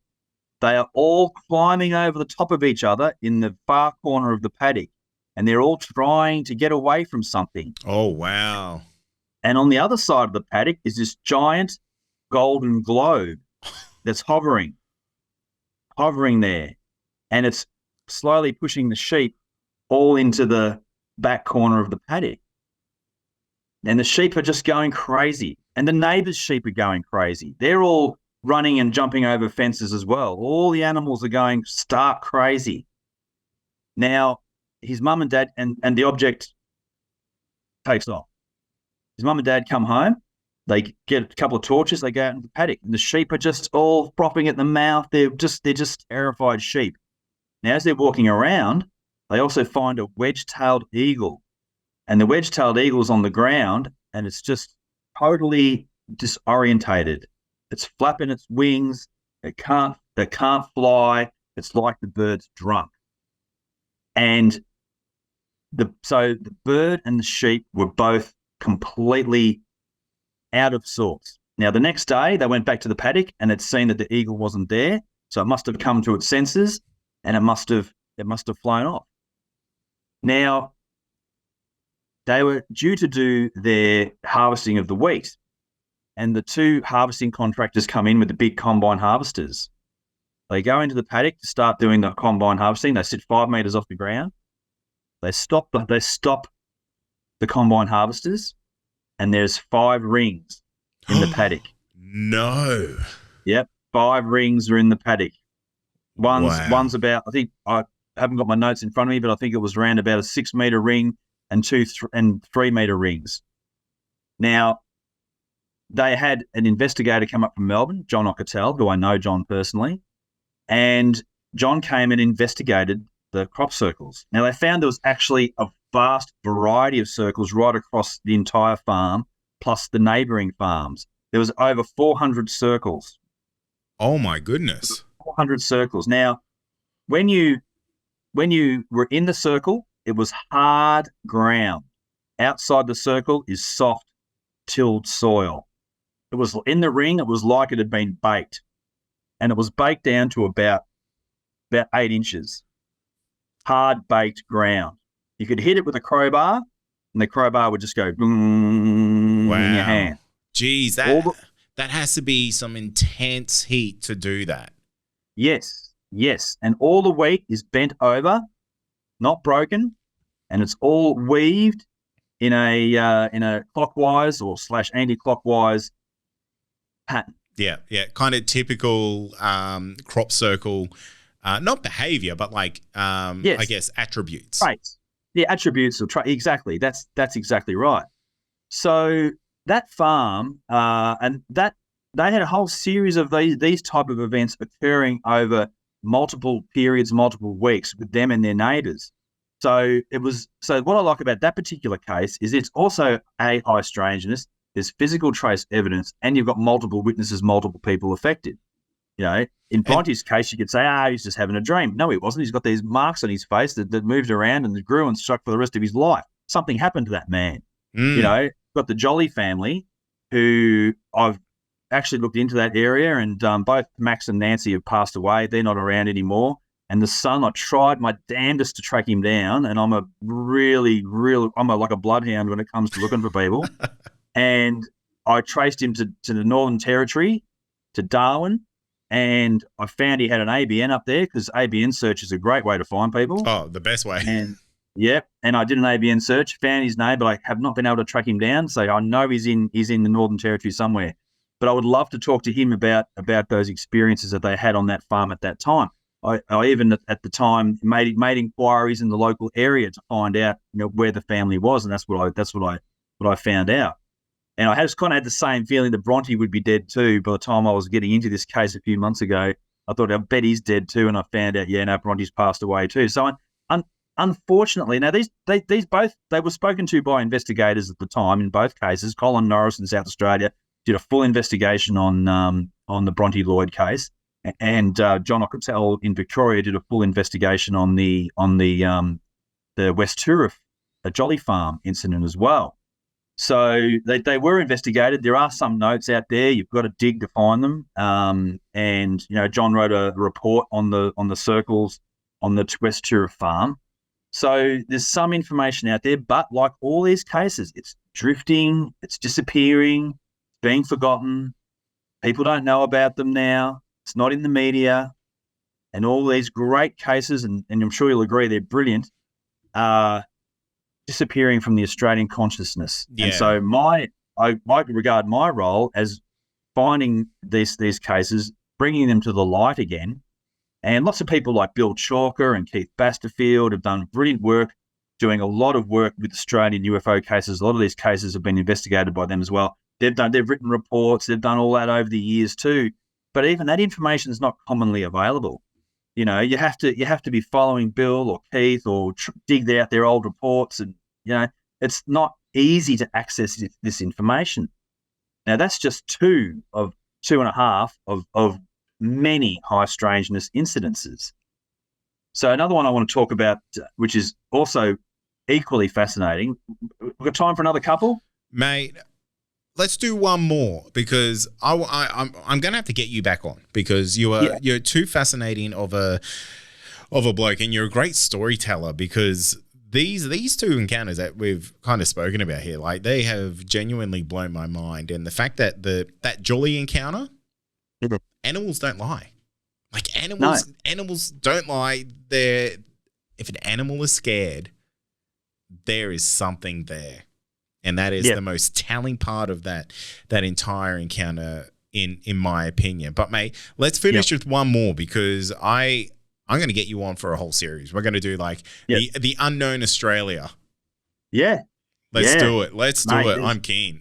They are all climbing over the top of each other in the far corner of the paddock, and they're all trying to get away from something. Oh, wow. And on the other side of the paddock is this giant golden globe that's hovering there. And it's slowly pushing the sheep all into the back corner of the paddock. And the sheep are just going crazy. And the neighbours' sheep are going crazy. They're all running and jumping over fences as well. All the animals are going stark crazy. Now, his mum and dad, and the object takes off. His mum and dad come home. They get a couple of torches. They go out into the paddock. And the sheep are just all frothing at the mouth. They're just terrified sheep. Now, as they're walking around, they also find a wedge-tailed eagle. And the wedge-tailed eagle's on the ground, and it's just totally disorientated. It's flapping its wings. It can't fly. It's like the bird's drunk. And so the bird and the sheep were both completely out of sorts. Now, the next day, they went back to the paddock and had seen that the eagle wasn't there, so it must have come to its senses, and it must have flown off. Now, they were due to do their harvesting of the wheat, and the two harvesting contractors come in with the big combine harvesters. They go into the paddock to start doing the combine harvesting. They sit 5 meters off the ground. They stop the combine harvesters, and there's 5 rings in the paddock. No. Yep, 5 rings are in the paddock. Wow. One's about, I think, I haven't got my notes in front of me, but I think it was around about a 6 meter ring and 3 meter rings. Now, they had an investigator come up from Melbourne, John Ockertell, who I know John personally, and John came and investigated the crop circles. Now, they found there was actually a vast variety of circles right across the entire farm, plus the neighbouring farms. There was over 400 circles. Oh my goodness. 400 circles. Now, when you were in the circle, it was hard ground. Outside the circle is soft, tilled soil. It was in the ring, it was like it had been baked. And it was baked down to about 8 inches. Hard baked ground. You could hit it with a crowbar, and the crowbar would just go in your hand. Geez, that has to be some intense heat to do that. Yes. And all the wheat is bent over, not broken, and it's all weaved in a clockwise or / anti-clockwise pattern. Yeah, kind of typical crop circle, not behavior, but like Yes. I guess attributes. Traits. Yeah, attributes or exactly. That's exactly right. So that farm and that they had a whole series of these type of events occurring over multiple periods, multiple weeks with them and their neighbours. So what I like about that particular case is it's also a high strangeness. There's physical trace evidence, and you've got multiple witnesses, multiple people affected. You know, in Bronte's case, you could say, he's just having a dream. No, he wasn't. He's got these marks on his face that moved around and grew and stuck for the rest of his life. Something happened to that man. You know, got the Jolly family, who I've actually looked into that area, and both Max and Nancy have passed away. They're not around anymore. And the son, I tried my damnedest to track him down, and I'm like a bloodhound when it comes to looking for people. And I traced him to the Northern Territory, to Darwin, and I found he had an ABN up there, because ABN search is a great way to find people. Oh, the best way. And I did an ABN search, found his name, but I have not been able to track him down. So I know he's in the Northern Territory somewhere. But I would love to talk to him about those experiences that they had on that farm at that time. I even at the time made inquiries in the local area to find out, where the family was, and that's what I found out. And I just kind of had the same feeling that Bronte would be dead too. By the time I was getting into this case a few months ago, I thought, I bet he's dead too, and I found out, Bronte's passed away too. So unfortunately, now these both were spoken to by investigators at the time in both cases. Colin Norris in South Australia did a full investigation on the Bronte Lloyd case, and John Ockertell in Victoria did a full investigation on the West Turif, a Jolly Farm incident as well. So they were investigated. There are some notes out there. You've got to dig to find them. And John wrote a report on the circles on the West Turif farm. So there's some information out there, but like all these cases, it's drifting, it's disappearing, it's being forgotten. People don't know about them now. It's not in the media. And all these great cases, and I'm sure you'll agree they're brilliant, are disappearing from the Australian consciousness. Yeah. And so I regard my role as finding these cases, bringing them to the light again. And lots of people like Bill Chalker and Keith Basterfield have done brilliant work, doing a lot of work with Australian UFO cases. A lot of these cases have been investigated by them as well. They've written reports, they've done all that over the years too. But even that information is not commonly available. You have to be following Bill or Keith or dig out their old reports, and it's not easy to access this information. Now that's just 2.5 of many high strangeness incidences. So another one I want to talk about, which is also equally fascinating. We've got time for another couple, mate. Let's do one more, because I'm going to have to get you back on, because you're too fascinating of a bloke, and you're a great storyteller, because these two encounters that we've kind of spoken about here, like they have genuinely blown my mind. And the fact that that Jolly encounter, animals don't lie. Like animals don't lie. If an animal is scared, there is something there. And that is the most telling part of that entire encounter, in my opinion. But mate, let's finish with one more, because I'm going to get you on for a whole series. We're going to do like the unknown Australia. Yeah. Let's do it. Let's do it. I'm keen.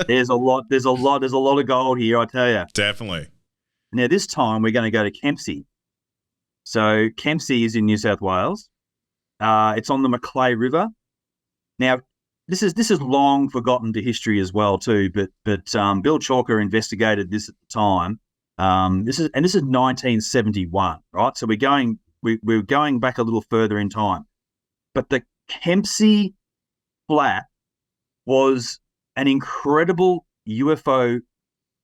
There's a lot of gold here, I tell you. Definitely. Now this time we're going to go to Kempsey. So Kempsey is in New South Wales. It's on the Macleay River. Now, this is long forgotten to history as well too, but Bill Chalker investigated this at the time. This is 1971, right? So we're going back a little further in time. But the Kempsey flat was an incredible UFO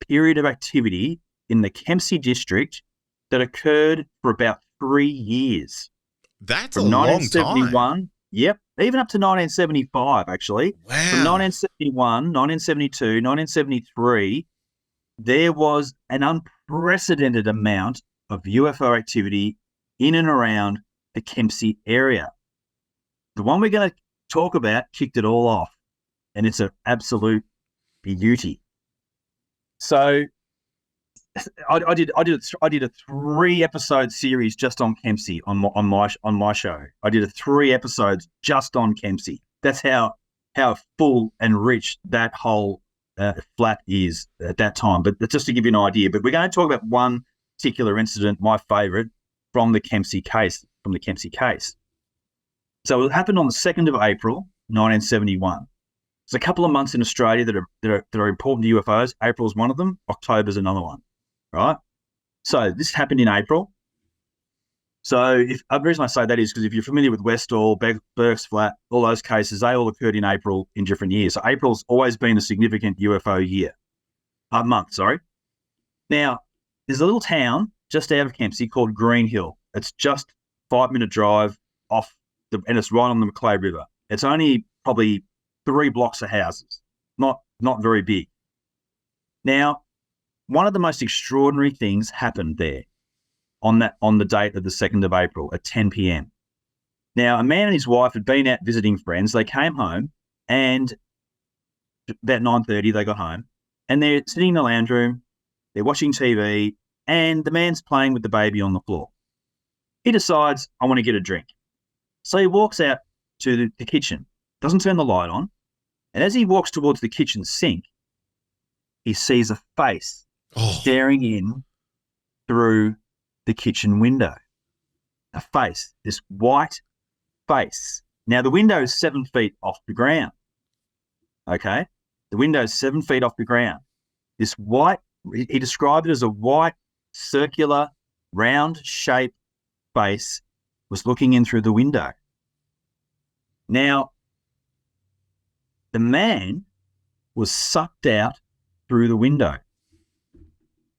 period of activity in the Kempsey district that occurred for about 3 years. That's a long time. Yep. Even up to 1975, actually. Wow. From 1971, 1972, 1973, there was an unprecedented amount of UFO activity in and around the Kempsey area. The one we're going to talk about kicked it all off, and it's an absolute beauty. So I did a 3-episode series just on Kempsey on my show. I did 3 episodes just on Kempsey. That's how full and rich that whole flat is at that time. But just to give you an idea. But we're going to talk about one particular incident, my favourite, from the Kempsey case. So it happened on the 2nd of April, 1971. There's a couple of months in Australia that are important to UFOs. April's one of them. October's another one. Right? So this happened in April. So the reason I say that is because if you're familiar with Westall, Burke's Flat, all those cases, they all occurred in April in different years. So April's always been a significant UFO month. Now, there's a little town just out of Kempsey called Greenhill. It's just a 5-minute drive off, and it's right on the Macleay River. It's only probably 3 blocks of houses, not very big. Now, one of the most extraordinary things happened there on the date of the 2nd of April at 10 p.m. Now, a man and his wife had been out visiting friends. They came home, and about 9:30 they got home, and they're sitting in the lounge room, they're watching TV, and the man's playing with the baby on the floor. He decides, I want to get a drink. So he walks out to the kitchen, doesn't turn the light on, and as he walks towards the kitchen sink, he sees a face staring in through the kitchen window. A face, this white face. Now, the window is 7 feet off the ground. Okay? The window is 7 feet off the ground. This white, he described it as a white, circular, round-shaped face was looking in through the window. Now, the man was sucked out through the window.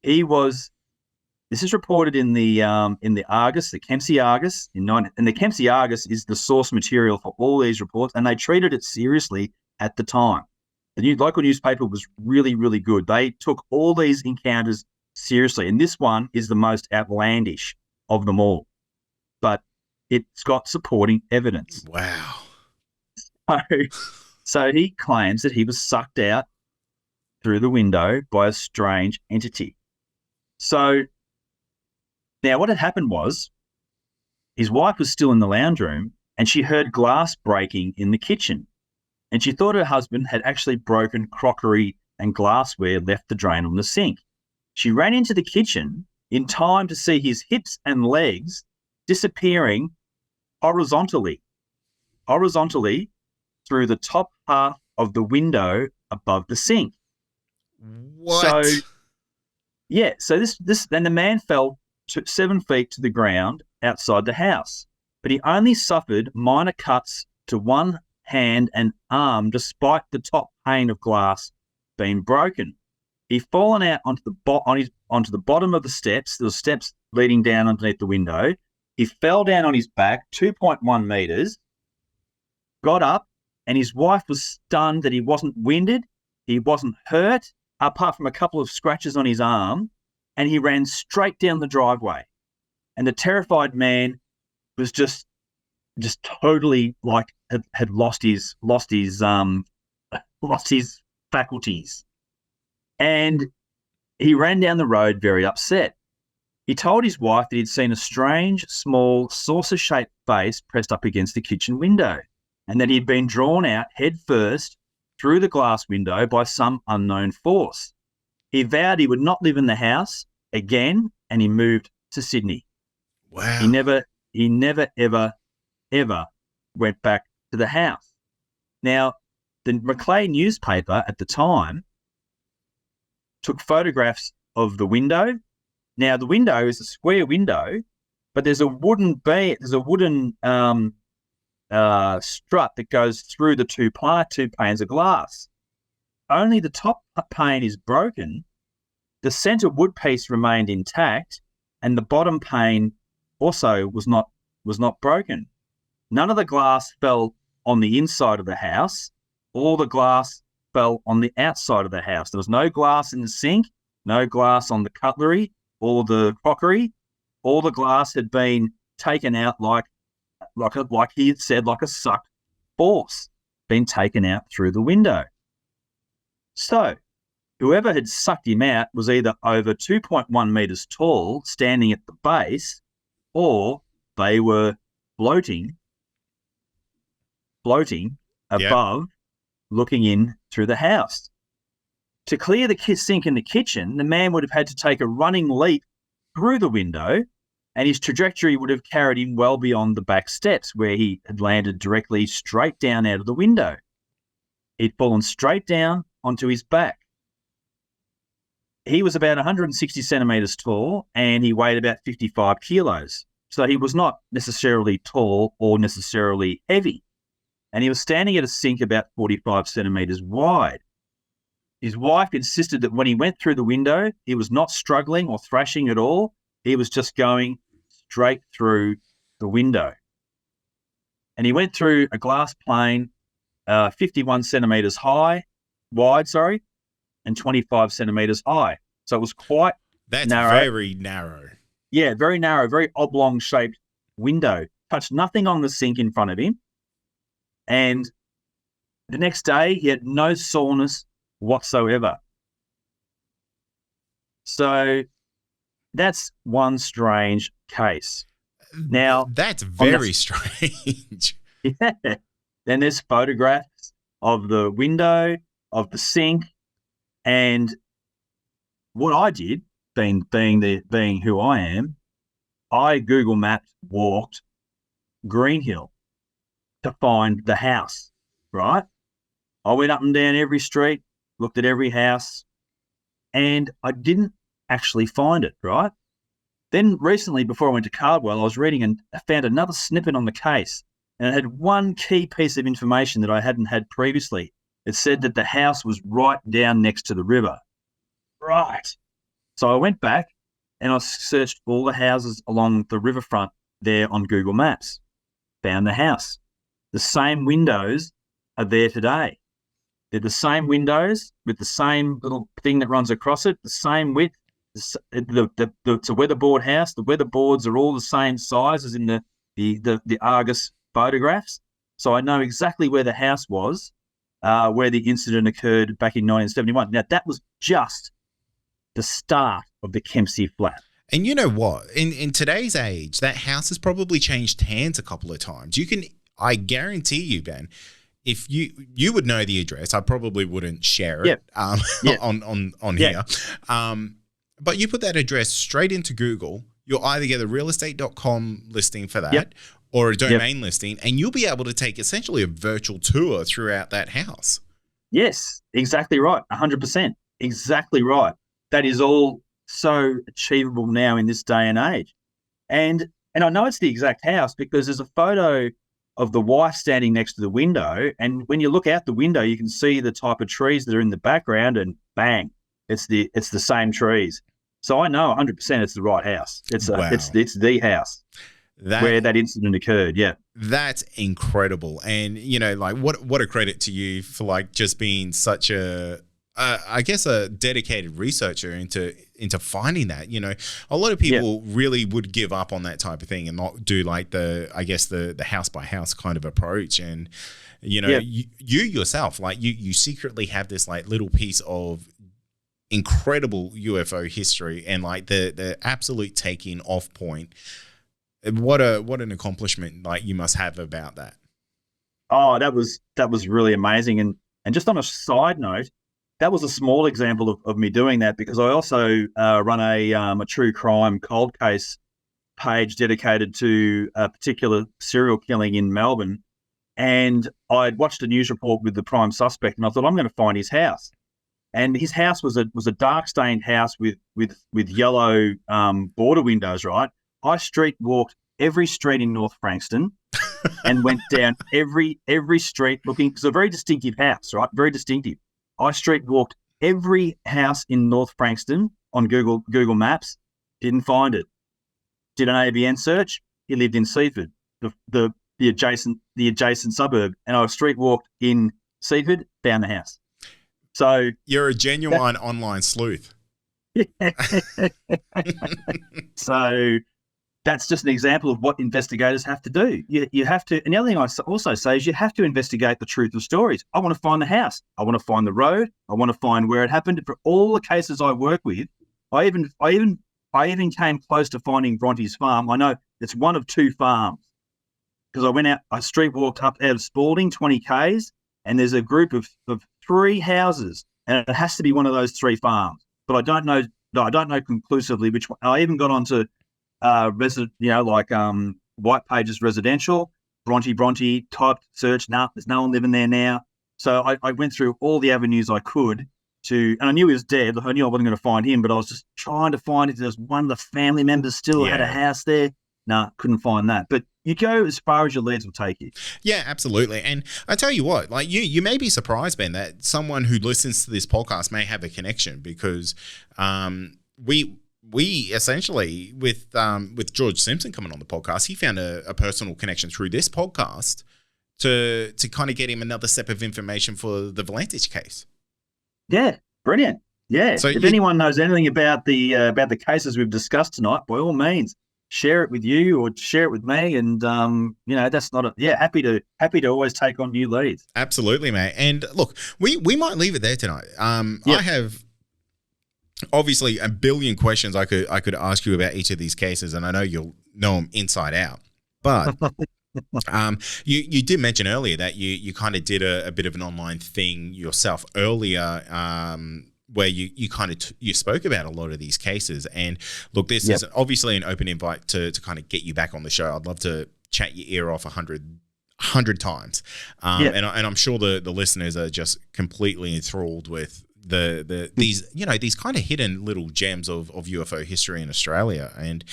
This is reported in the Argus, the Kempsey Argus, and the Kempsey Argus is the source material for all these reports, and they treated it seriously at the time. The local newspaper was really, really good. They took all these encounters seriously, and this one is the most outlandish of them all. But it's got supporting evidence. Wow. So he claims that he was sucked out through the window by a strange entity. So now what had happened was his wife was still in the lounge room and she heard glass breaking in the kitchen. And she thought her husband had actually broken crockery and glassware left to drain on the sink. She ran into the kitchen in time to see his hips and legs disappearing horizontally through the top half of the window above the sink. What? So then the man fell 7 feet to the ground outside the house, but he only suffered minor cuts to one hand and arm despite the top pane of glass being broken. He'd fallen out onto the bottom of the steps. There were steps leading down underneath the window. He fell down on his back 2.1 meters got up, and his wife was stunned that he wasn't winded, he wasn't hurt, apart from a couple of scratches on his arm, and he ran straight down the driveway. And the terrified man was just totally like had lost his faculties. And he ran down the road very upset. He told his wife that he'd seen a strange, small, saucer-shaped face pressed up against the kitchen window, and that he'd been drawn out head first through the glass window by some unknown force. He vowed he would not live in the house again, and he moved to Sydney. Wow. He never, ever went back to the house. Now, the Macleay newspaper at the time took photographs of the window. Now, the window is a square window, but there's a wooden strut that goes through the two panes of glass. Only the top pane is broken. The centre wood piece remained intact, and the bottom pane also was not broken. None of the glass fell on the inside of the house. All the glass fell on the outside of the house. There was no glass in the sink, no glass on the cutlery or the crockery. All the glass had been taken out like he had said, like a sucked force, been taken out through the window. So whoever had sucked him out was either over 2.1 metres tall, standing at the base, or they were floating above, looking in through the house. To clear the sink in the kitchen, the man would have had to take a running leap through the window, and his trajectory would have carried him well beyond the back steps, where he had landed directly straight down out of the window. He'd fallen straight down onto his back. He was about 160 centimetres tall, and he weighed about 55 kilos. So he was not necessarily tall or necessarily heavy. And he was standing at a sink about 45 centimetres wide. His wife insisted that when he went through the window, he was not struggling or thrashing at all. He was just going straight through the window. And he went through a glass plane, 51 centimetres wide, and 25 centimetres high. So it was quite narrow. Very narrow. Yeah, very narrow, very oblong-shaped window. Touched nothing on the sink in front of him. And the next day, he had no soreness whatsoever. So that's one strange case. Now, that's very strange. Yeah. Then there's photographs of the window, of the sink, and what I did, being who I am, I Google Maps walked Green Hill to find the house, right? I went up and down every street, looked at every house, and I didn't actually find it, right? Then recently, before I went to Cardwell, I was reading and I found another snippet on the case, and it had one key piece of information that I hadn't had previously. It said that the house was right down next to the river. Right. So I went back and I searched all the houses along the riverfront there on Google Maps. Found the house. The same windows are there today. They're the same windows with the same little thing that runs across it, the same width. It's a weatherboard house. The weatherboards are all the same size as in the Argus photographs. So I know exactly where the house was, where the incident occurred back in 1971. Now, that was just the start of the Kempsey flat. And you know what? In today's age, that house has probably changed hands a couple of times. I guarantee you, Ben, if you would know the address, I probably wouldn't share it on here. But you put that address straight into Google, you'll either get a realestate.com listing for that or a domain listing, and you'll be able to take essentially a virtual tour throughout that house. Yes, exactly right. 100%. Exactly right. That is all so achievable now in this day and age. And I know it's the exact house because there's a photo of the wife standing next to the window, and when you look out the window, you can see the type of trees that are in the background, and bang, it's the same trees. So I know 100% it's the right house. It's the house. where that incident occurred. Yeah. That's incredible. And, you know, like what a credit to you for like just being such a, I guess a dedicated researcher into finding that. You know, a lot of people really would give up on that type of thing and not do like the house by house kind of approach. And, you know, you yourself, like you secretly have this like little piece of incredible UFO history and like the absolute taking off point. What an accomplishment like you must have about that. Oh, that was really amazing. And just on a side note, that was a small example of me doing that, because I also run a true crime cold case page dedicated to a particular serial killing in Melbourne. And I'd watched a news report with the prime suspect, and I thought, I'm going to find his house. And his house was a dark stained house with yellow border windows. Right, I street walked every street in North Frankston and went down every street looking. It's a very distinctive house, right? Very distinctive. I street walked every house in North Frankston on Google Maps. Didn't find it. Did an ABN search. He lived in Seaford, the adjacent suburb, and I street walked in Seaford, found the house. So you're a genuine online sleuth. So that's just an example of what investigators have to do. You have to, and the other thing I also say is you have to investigate the truth of stories. I want to find the house. I want to find the road. I want to find where it happened. For all the cases I work with, I even came close to finding Bronte's farm. I know it's one of two farms, because I went out, I street walked up out of Spalding, 20 Ks, and there's a group of 3 houses, and it has to be one of those 3 farms. But I don't know conclusively which one. I even got onto White Pages residential, Bronte, typed search. No, there's no one living there now. So I went through all the avenues I could and I knew he was dead. I knew I wasn't going to find him, but I was just trying to find if there's one of the family members still had a house there. No, couldn't find that. But you go as far as your leads will take you. Yeah, absolutely. And I tell you what, like you may be surprised, Ben, that someone who listens to this podcast may have a connection, because we essentially with George Simpson coming on the podcast, he found a personal connection through this podcast to kind of get him another step of information for the Volantis case. Yeah, brilliant. Yeah. So if anyone knows anything about the cases we've discussed tonight, by all means, share it with you or share it with me. And that's not happy to always take on new leads. Absolutely, mate. And look, we might leave it there tonight. I have obviously a billion questions I could ask you about each of these cases, and I know you'll know them inside out. But you did mention earlier that you kind of did a bit of an online thing yourself earlier, where you kind of you spoke about a lot of these cases. And look, this is obviously an open invite to kind of get you back on the show. I'd love to chat your ear off 100 times, and I'm sure the listeners are just completely enthralled with these kind of hidden little gems of UFO history in Australia. And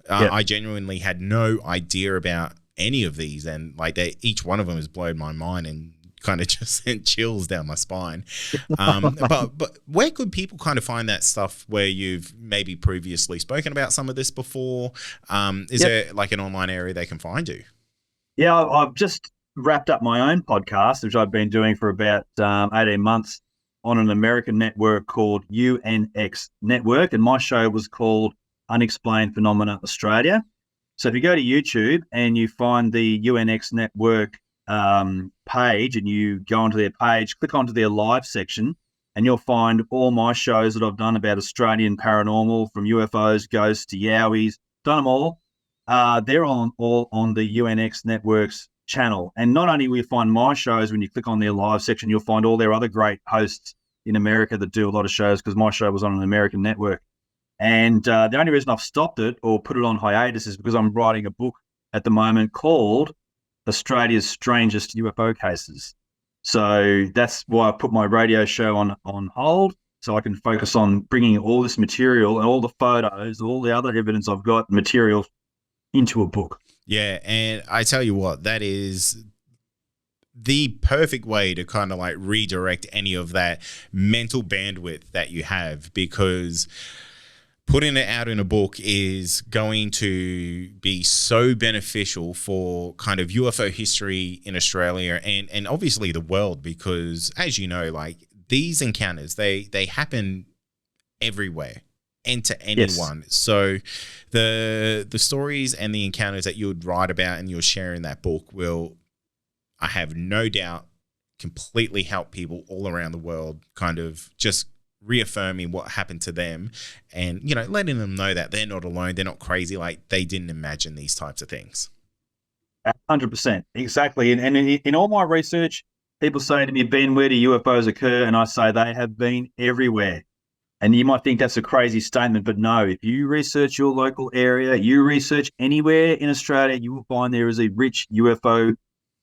I genuinely had no idea about any of these, and like each one of them has blown my mind and kind of just sent chills down my spine. But where could people kind of find that stuff where you've maybe previously spoken about some of this before? Is there like an online area they can find you? Yeah, I've just wrapped up my own podcast, which I've been doing for about 18 months on an American network called UNX Network. And my show was called Unexplained Phenomena Australia. So if you go to YouTube and you find the UNX Network page and you go onto their page, click onto their live section, and you'll find all my shows that I've done about Australian paranormal, from UFOs, ghosts to Yowies, done them all. They're all on the UNX Network's channel. And not only will you find my shows, when you click on their live section, you'll find all their other great hosts in America that do a lot of shows, because my show was on an American network. And the only reason I've stopped it or put it on hiatus is because I'm writing a book at the moment called Australia's Strangest UFO Cases. So that's why I put my radio show on hold, so I can focus on bringing all this material and all the photos, all the other evidence I've got, material, into a book. Yeah, and I tell you what, that is the perfect way to kind of like redirect any of that mental bandwidth that you have, because putting it out in a book is going to be so beneficial for kind of UFO history in Australia and obviously the world, because as you know, like these encounters, they happen everywhere and to anyone. Yes. So the stories and the encounters that you would write about and you'll share in that book will, I have no doubt, completely help people all around the world kind of just reaffirming what happened to them and, you know, letting them know that they're not alone. They're not crazy. Like they didn't imagine these types of things. 100%. Exactly. And in all my research, people say to me, Ben, where do UFOs occur? And I say they have been everywhere. And you might think that's a crazy statement, but no, if you research your local area, you research anywhere in Australia, you will find there is a rich UFO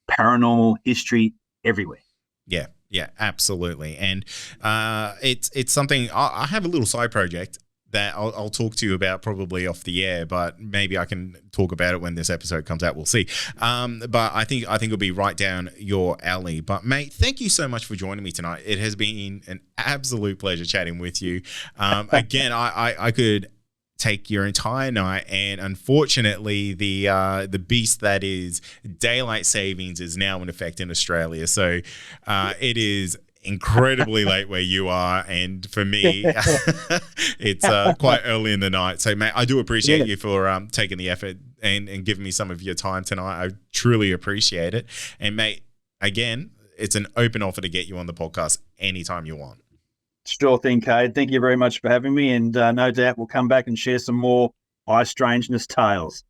paranormal history everywhere. Yeah. Yeah, absolutely. And it's something I have a little side project that I'll talk to you about probably off the air, but maybe I can talk about it when this episode comes out. We'll see. But I think it'll be right down your alley. But mate, thank you so much for joining me tonight. It has been an absolute pleasure chatting with you. Again, I could take your entire night, and unfortunately the beast that is daylight savings is now in effect in Australia, so it is incredibly late where you are, and for me it's quite early in the night. So mate, I do appreciate you for taking the effort and giving me some of your time tonight. I truly appreciate it. And mate, again, it's an open offer to get you on the podcast anytime you want. Sure thing, Kade. Thank you very much for having me, and no doubt we'll come back and share some more strangeness tales.